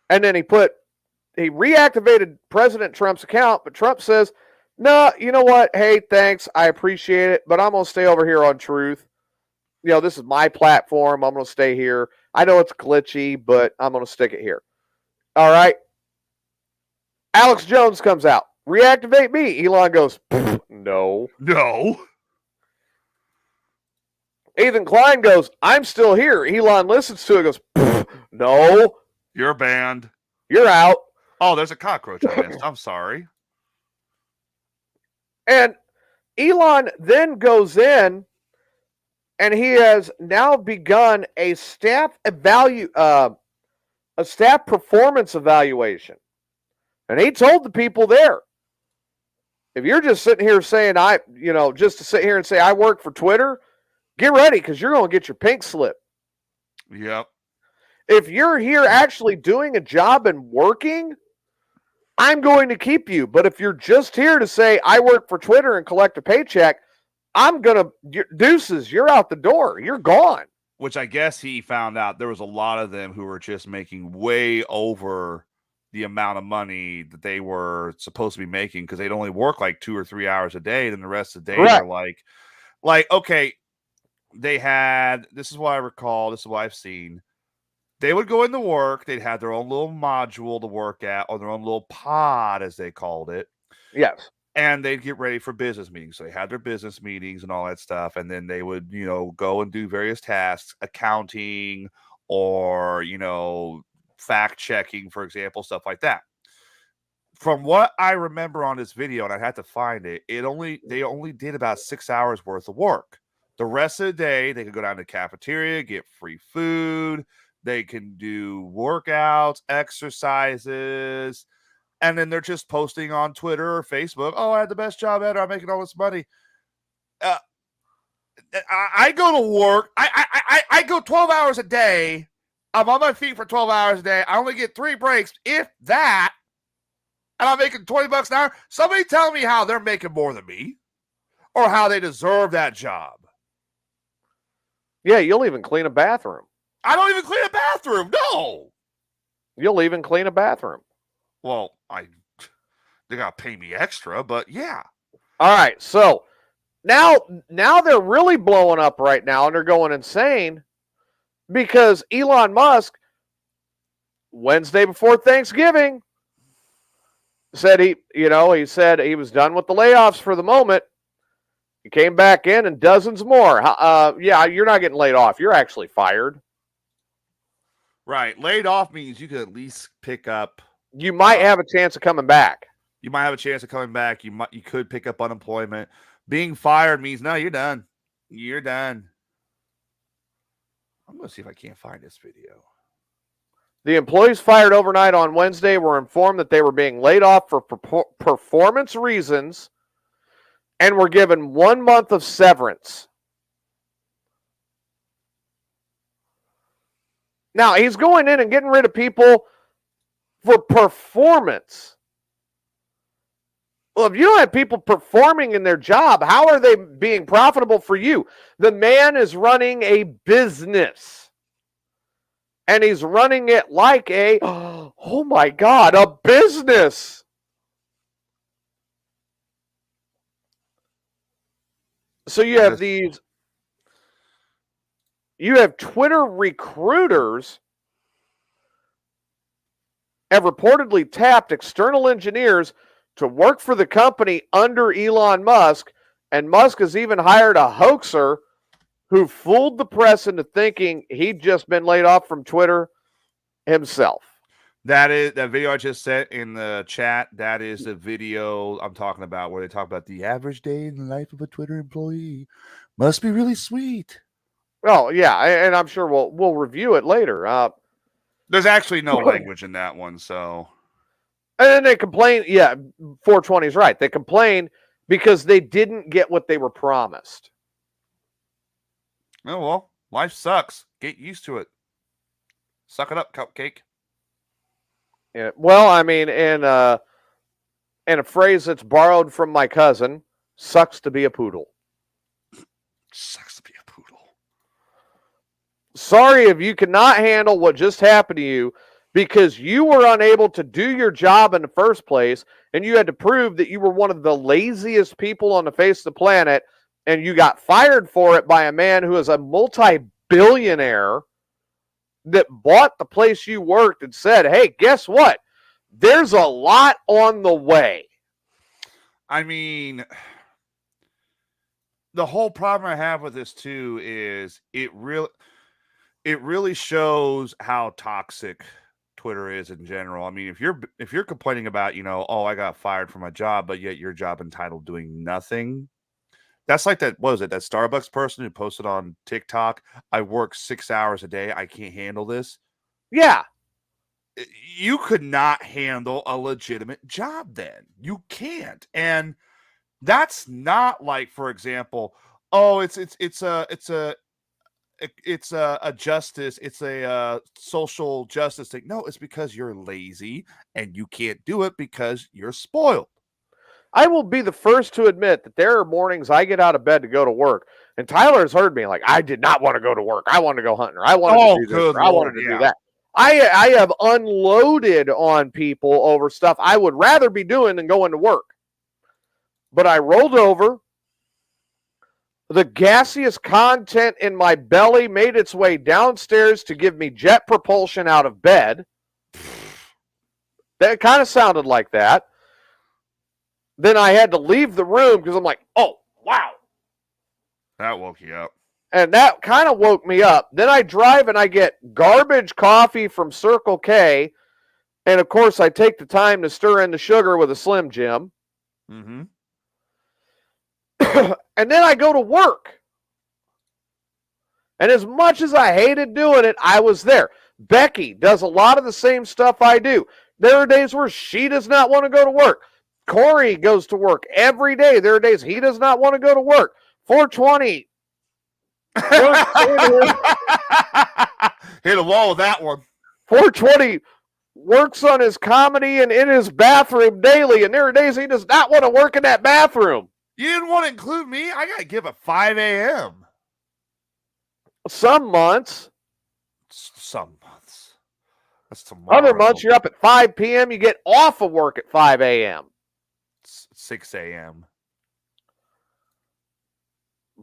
And then he reactivated President Trump's account, but Trump says No, you know what? Hey, thanks. I appreciate it, but I'm going to stay over here on Truth. You know, this is my platform. I'm going to stay here. I know it's glitchy, but I'm going to stick it here. All right. Alex Jones comes out. Reactivate me. Elon goes, no. No. Ethan Klein goes, I'm still here. Elon listens to it, goes, no. You're banned. You're out. Oh, there's a cockroach I missed. I'm sorry. And Elon then goes in, and he has now begun a staff performance evaluation. And he told the people there, if you're just sitting here saying just to sit here and say I work for Twitter, get ready because you're going to get your pink slip. Yep. If you're here actually doing a job and working, I'm going to keep you. But if you're just here to say I work for Twitter and collect a paycheck, I'm going to deuces. You're out the door. You're gone. Which I guess he found out there was a lot of them who were just making way over the amount of money that they were supposed to be making because they'd only work like 2 or 3 hours a day. Then the rest of the day they're like, okay, they had, this is what I recall, this is what I've seen. They would go into work, they'd have their own little module to work at, or their own little pod, as they called it. Yes. And they'd get ready for business meetings. So they had their business meetings and all that stuff. And then they would, go and do various tasks, accounting or, fact checking, for example, stuff like that. From what I remember on this video, and I had to find it, they only did about 6 hours worth of work. The rest of the day, they could go down to the cafeteria, get free food. They can do workouts, exercises, and then they're just posting on Twitter or Facebook, oh, I had the best job ever. I'm making all this money. I go to work. I go 12 hours a day. I'm on my feet for 12 hours a day. I only get 3 breaks, if that, and I'm making $20 an hour. Somebody tell me how they're making more than me or how they deserve that job. Yeah, you'll even clean a bathroom. I don't even clean a bathroom. No. You'll even clean a bathroom. Well, they got to pay me extra, but yeah. All right, so now they're really blowing up right now, and they're going insane because Elon Musk, Wednesday before Thanksgiving, said he said he was done with the layoffs for the moment. He came back in and dozens more. Yeah, you're not getting laid off. You're actually fired. Right. Laid off means you could at least pick up. You might have a chance of coming back. You might have a chance of coming back. You could pick up unemployment. Being fired means, no, you're done. You're done. I'm going to see if I can't find this video. The employees fired overnight on Wednesday were informed that they were being laid off for performance reasons and were given 1 month of severance. Now, he's going in and getting rid of people for performance. Well, if you don't have people performing in their job, how are they being profitable for you? The man is running a business. And he's running it like oh my God, a business. So you have Twitter recruiters have reportedly tapped external engineers to work for the company under Elon Musk, and Musk has even hired a hoaxer who fooled the press into thinking he'd just been laid off from Twitter himself. That video I just sent in the chat. That is the video I'm talking about where they talk about the average day in the life of a Twitter employee. Must be really sweet. Well, yeah, and I'm sure we'll review it later. There's actually no language in that one, so. And then they complain. Yeah, 420 is right. They complain because they didn't get what they were promised. Oh, well, life sucks. Get used to it. Suck it up, cupcake. Yeah, well, I mean, in a phrase that's borrowed from my cousin, sucks to be a poodle. Sucks to be a poodle. Sorry if you cannot handle what just happened to you because you were unable to do your job in the first place, and you had to prove that you were one of the laziest people on the face of the planet, and you got fired for it by a man who is a multi-billionaire that bought the place you worked and said, hey, guess what? There's a lot on the way. I mean, the whole problem I have with this too is it really shows how toxic Twitter is in general. I mean, if you're complaining about, oh, I got fired from my job, but yet your job entitled doing nothing. That's like that, what was it, that Starbucks person who posted on TikTok, I work 6 hours a day, I can't handle this. Yeah. You could not handle a legitimate job then. You can't. And that's not like, for example, oh, it's a justice, it's a social justice thing. No, it's because you're lazy and you can't do it because you're spoiled. I will be the first to admit that there are mornings I get out of bed to go to work, and Tyler has heard me like, I did not want to go to work. I wanted to go hunting, or I wanted to do this, or I wanted to do that. I have unloaded on people over stuff I would rather be doing than going to work. But I rolled over. The gaseous content in my belly made its way downstairs to give me jet propulsion out of bed. That kind of sounded like that. Then I had to leave the room because I'm like, oh, wow. That woke you up. And that kind of woke me up. Then I drive and I get garbage coffee from Circle K. And, of course, I take the time to stir in the sugar with a Slim Jim. Mm-hmm. And then I go to work. And as much as I hated doing it, I was there. Becky does a lot of the same stuff I do. There are days where she does not want to go to work. Corey goes to work every day. There are days he does not want to go to work. 420. Hit a wall with that one. 420 works on his comedy and in his bathroom daily, and there are days he does not want to work in that bathroom. You didn't want to include me? I got to give at 5 a.m. Some months. Some months. That's tomorrow. Other months, you're up at 5 p.m. You get off of work at 5 a.m. 6 a.m.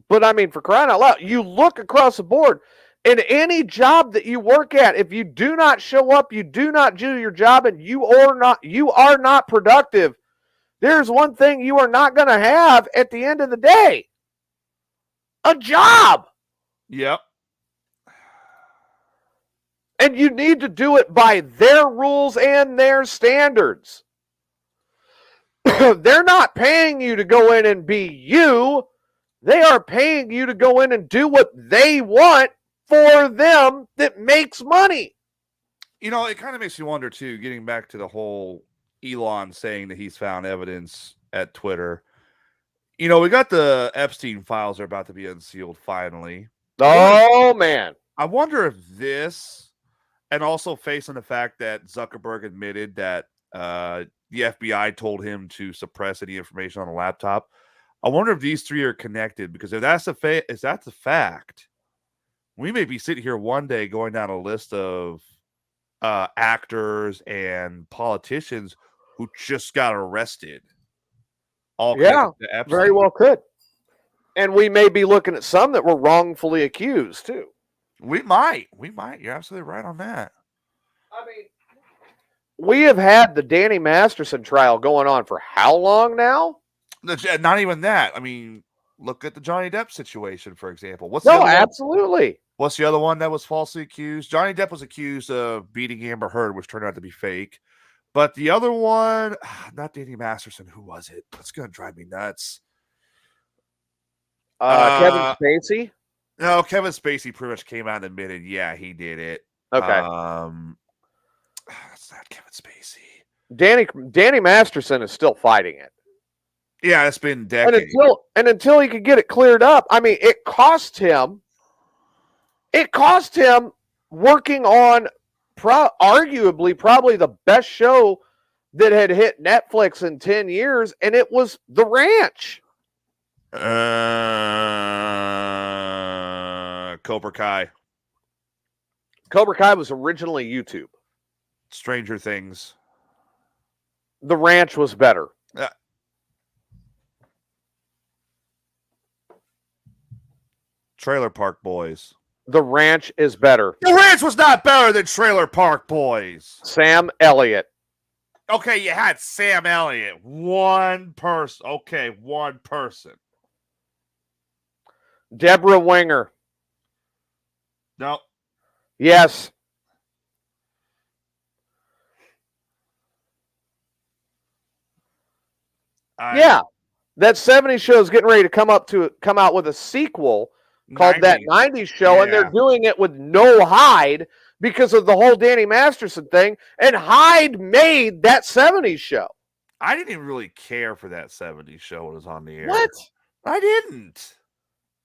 But I mean, for crying out loud, you look across the board, in any job that you work at, if you do not show up, you do not do your job, and you are not productive, there's one thing you are not going to have at the end of the day: a job. Yep. And you need to do it by their rules and their standards. They're not paying you to go in and be you. They are paying you to go in and do what they want for them that makes money. You know, it kind of makes you wonder, too, getting back to the whole Elon saying that he's found evidence at Twitter. You know, we got the Epstein files are about to be unsealed finally. Oh, man. I wonder if this, and also facing the fact that Zuckerberg admitted that the FBI told him to suppress any information on a laptop. I wonder if these three are connected, because if that's a fact, we may be sitting here one day going down a list of actors and politicians who just got arrested. All very well could. And we may be looking at some that were wrongfully accused, too. We might. You're absolutely right on that. I mean, we have had the Danny Masterson trial going on for how long now? Not even that. I mean, look at the Johnny Depp situation, for example. Absolutely. What's the other one that was falsely accused? Johnny Depp was accused of beating Amber Heard, which turned out to be fake. But the other one, not Danny Masterson. Who was it? That's going to drive me nuts. Kevin Spacey? No, Kevin Spacey pretty much came out and admitted, yeah, he did it. Okay. That's not Kevin Spacey. Danny Masterson is still fighting it. Yeah, it's been decades. And until he could get it cleared up, I mean, it cost him working on arguably probably the best show that had hit Netflix in 10 years, and it was The Ranch. Cobra Kai. Cobra Kai was originally YouTube. Stranger Things. The Ranch was better. Trailer Park Boys. The Ranch is better. The Ranch was not better than Trailer Park Boys. Sam Elliott. Okay, you had Sam Elliott. One person. Okay, one person. Deborah Winger. No. Yes. Yeah. That 70s show is getting ready to come out with a sequel called That 90s Show, and they're doing it with no Hyde because of the whole Danny Masterson thing, and Hyde made that 70s show. I didn't even really care for that 70s show when it was on the air. What? I didn't.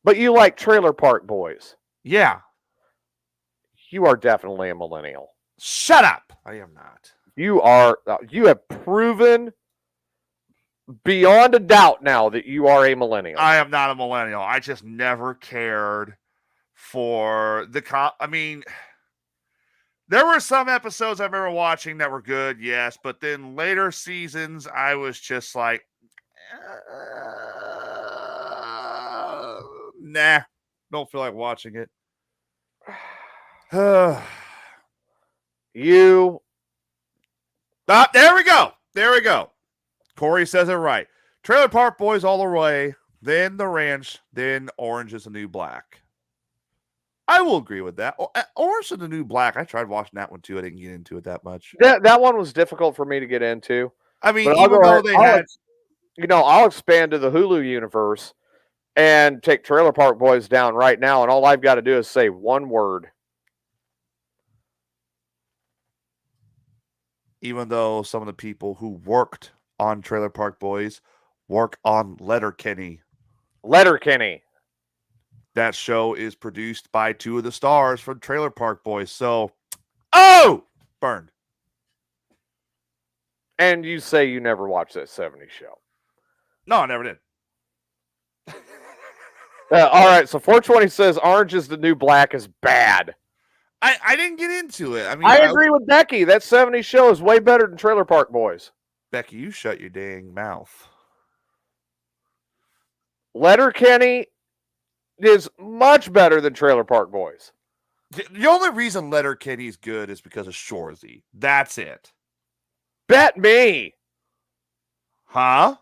But you like Trailer Park Boys. Yeah. You are definitely a millennial. Shut up. I am not. You have proven beyond a doubt now that you are a millennial. I am not a millennial. I just never cared for I mean, there were some episodes I remember watching that were good, yes, but then later seasons, I was just like, nah, don't feel like watching it. There we go. There we go. Corey says it right. Trailer Park Boys all the way, then The Ranch, then Orange is the New Black. I will agree with that. Orange is the New Black. I tried watching that one too. I didn't get into it that much. That one was difficult for me to get into. I mean, even though they had... I'll expand to the Hulu universe and take Trailer Park Boys down right now, and all I've got to do is say one word. Even though some of the people who worked on Trailer Park Boys work on Letterkenny. Letterkenny. That show is produced by two of the stars from Trailer Park Boys. So, burned. And you say you never watched that 70s show. No, I never did. All right, so 420 says Orange is the New Black is bad. I didn't get into it. I mean, I agree with Becky. That 70s show is way better than Trailer Park Boys. Becky, you shut your dang mouth. Letterkenny is much better than Trailer Park Boys. The only reason Letterkenny's good is because of Shoresy. That's it. Bet me. Huh?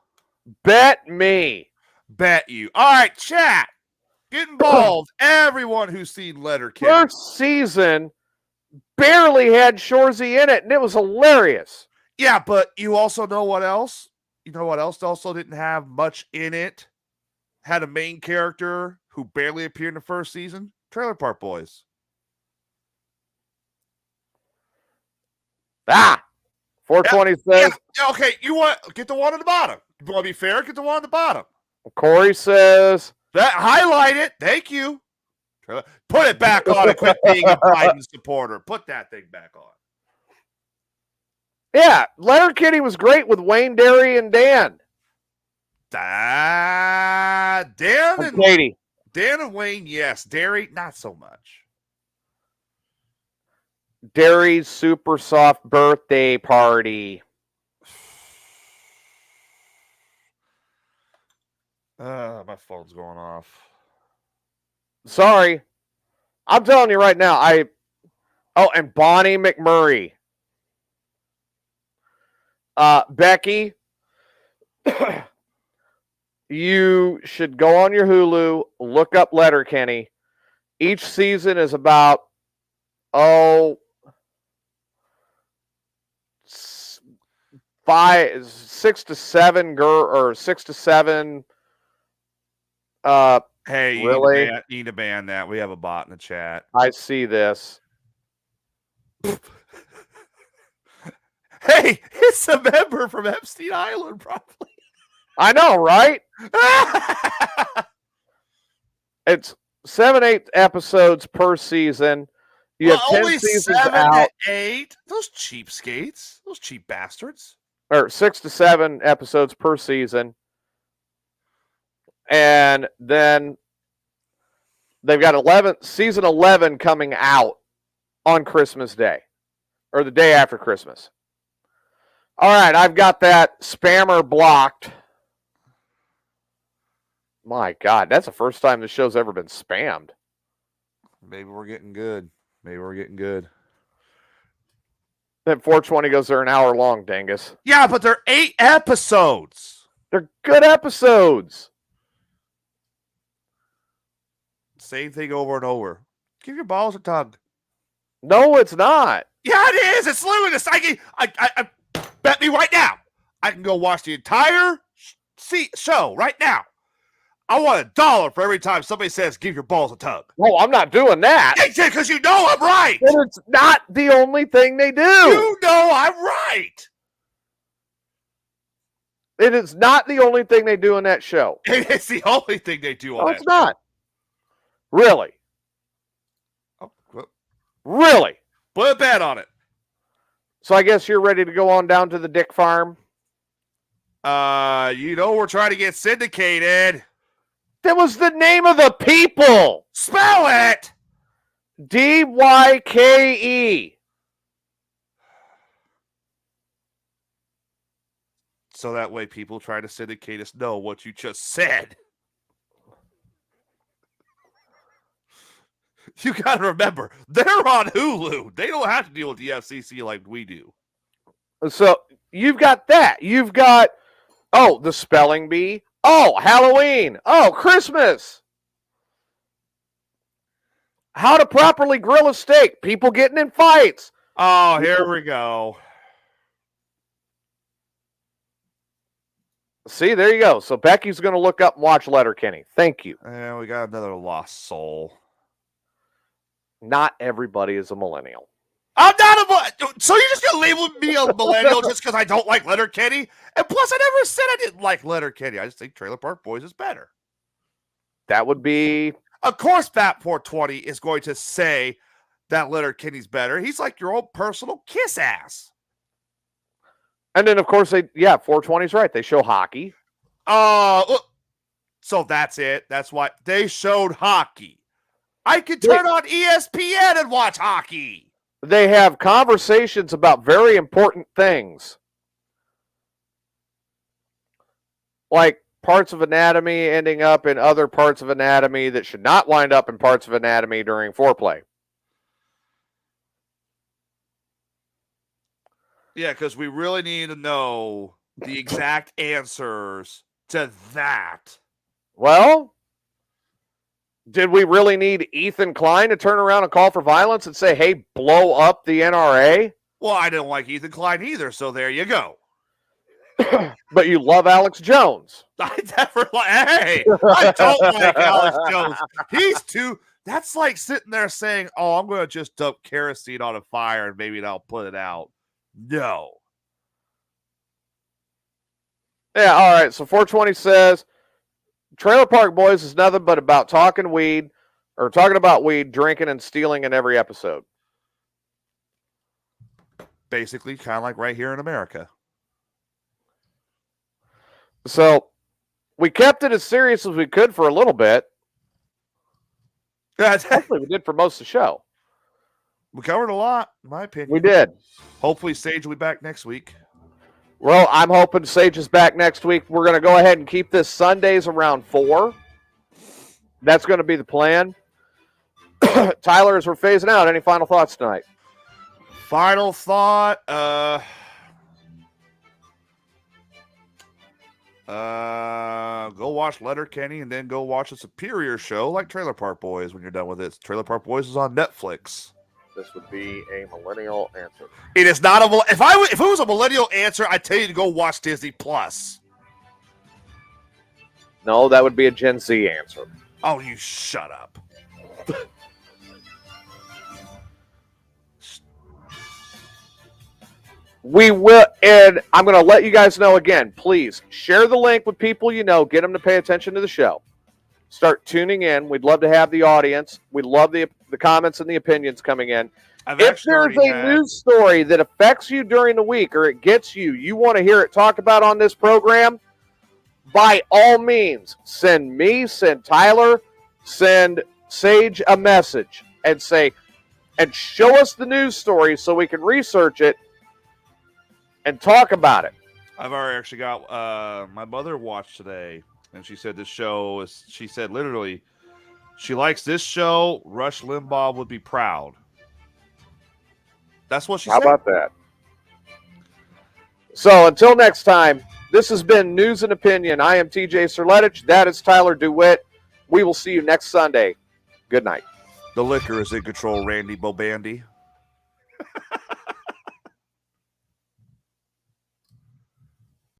Bet me. Bet you. All right, chat. Get involved. Everyone who's seen Letterkenny. First season barely had Shoresy in it, and it was hilarious. Yeah, but you also know what else? You know what else also didn't have much in it? Had a main character who barely appeared in the first season? Trailer Park Boys. 420 says. Yeah, okay, you want get the one at the bottom. You want to be fair? Get the one at the bottom. Corey says. That highlight it. Thank you. Put it back on and quit being a Biden supporter. Put that thing back on. Yeah, Letterkenny was great with Wayne, Derry, and Dan. Dan and Katie. Dan and Wayne, yes. Derry, not so much. Derry's super soft birthday party. My phone's going off. Sorry. I'm telling you right now, and Bonnie McMurray. Becky, you should go on your Hulu, look up Letterkenny. Each season is about, 6 to 7 Hey, really? you need to ban that. We have a bot in the chat. I see this. Hey, it's a member from Epstein Island, probably. I know, right? It's 7-8 episodes per season. You have 10 only seasons 7 out. to 8. Those cheapskates. Those cheap bastards. Or 6 to 7 episodes per season. And then they've got season 11 coming out on Christmas Day. or the day after Christmas. All right, I've got that spammer blocked. My God, that's the first time the show's ever been spammed. Maybe we're getting good. Maybe we're getting good. Then 420 goes, they're an hour long, Dingus. Yeah, but they're 8 episodes. They're good episodes. Same thing over and over. Give your balls a tug. No, it's not. Yeah, it is. It's literally the psyche. I bet me right now. I can go watch the entire show right now. I want $1 for every time somebody says, give your balls a tug. No, I'm not doing that. Because you know I'm right. And it's not the only thing they do. You know I'm right. It is not the only thing they do in that show. It's the only thing they do on No, that it's not. Really? show. Oh, well, Really? put a bet on it. So I guess you're ready to go on down to the Dick Farm? We're trying to get syndicated. That was the name of the people. Spell it. DYKE. So that way people try to syndicate us know what you just said. You got to remember, they're on Hulu. They don't have to deal with the FCC like we do. So you've got that. You've got, the spelling bee. Oh, Halloween. Oh, Christmas. How to properly grill a steak. People getting in fights. Oh, here we go. See, there you go. So Becky's going to look up and watch Letterkenny. Thank you. And we got another lost soul. Not everybody is a millennial. I'm not so you're just gonna label me a millennial just because I don't like Letterkenny? And plus, I never said I didn't like Letterkenny. I just think Trailer Park Boys is better. That would be. Of course, Bat 420 is going to say that Letterkenny's better. He's like your own personal kiss ass. And then, of course, 420's right. They show hockey. So that's it. That's why they showed hockey. I could turn on ESPN and watch hockey. They have conversations about very important things. Like parts of anatomy ending up in other parts of anatomy that should not wind up in parts of anatomy during foreplay. Yeah, because we really need to know the exact answers to that. Well, did we really need Ethan Klein to turn around and call for violence and say, hey, blow up the NRA? Well, I didn't like Ethan Klein either, so there you go. But you love Alex Jones. I never I don't like Alex Jones. He's too, that's like sitting there saying, oh, I'm going to just dump kerosene on a fire and maybe that'll put it out. No. Yeah, all right. So 420 says, Trailer Park Boys is nothing but about talking about weed, drinking, and stealing in every episode. Basically, kind of like right here in America. So we kept it as serious as we could for a little bit. Hopefully we did for most of the show. We covered a lot, in my opinion. We did. Hopefully Sage will be back next week. Well, I'm hoping Sage is back next week. We're going to go ahead and keep this Sundays around 4. That's going to be the plan. Tyler, as we're phasing out, any final thoughts tonight? Final thought. Go watch Letterkenny and then go watch a superior show like Trailer Park Boys when you're done with it. Trailer Park Boys is on Netflix. This would be a millennial answer. It is not a. If it was a millennial answer, I'd tell you to go watch Disney Plus. No, that would be a Gen Z answer. Oh, you shut up. We will, and I'm going to let you guys know again, please share the link with people you know, get them to pay attention to the show. Start tuning in. We'd love to have the audience. We'd love the comments and the opinions coming in. If there's a news story that affects you during the week or it gets you, you want to hear it talked about on this program, by all means, send me, send Tyler, send Sage a message and say, and show us the news story so we can research it and talk about it. I've already actually got my mother watched today, and she said this show is. She said literally, she likes this show. Rush Limbaugh would be proud. That's what she How said. about that? So until next time, this has been News and Opinion. I am TJ Serletich. That is Tyler DeWitt. We will see you next Sunday. Good night. The liquor is in control, Randy Bobandy.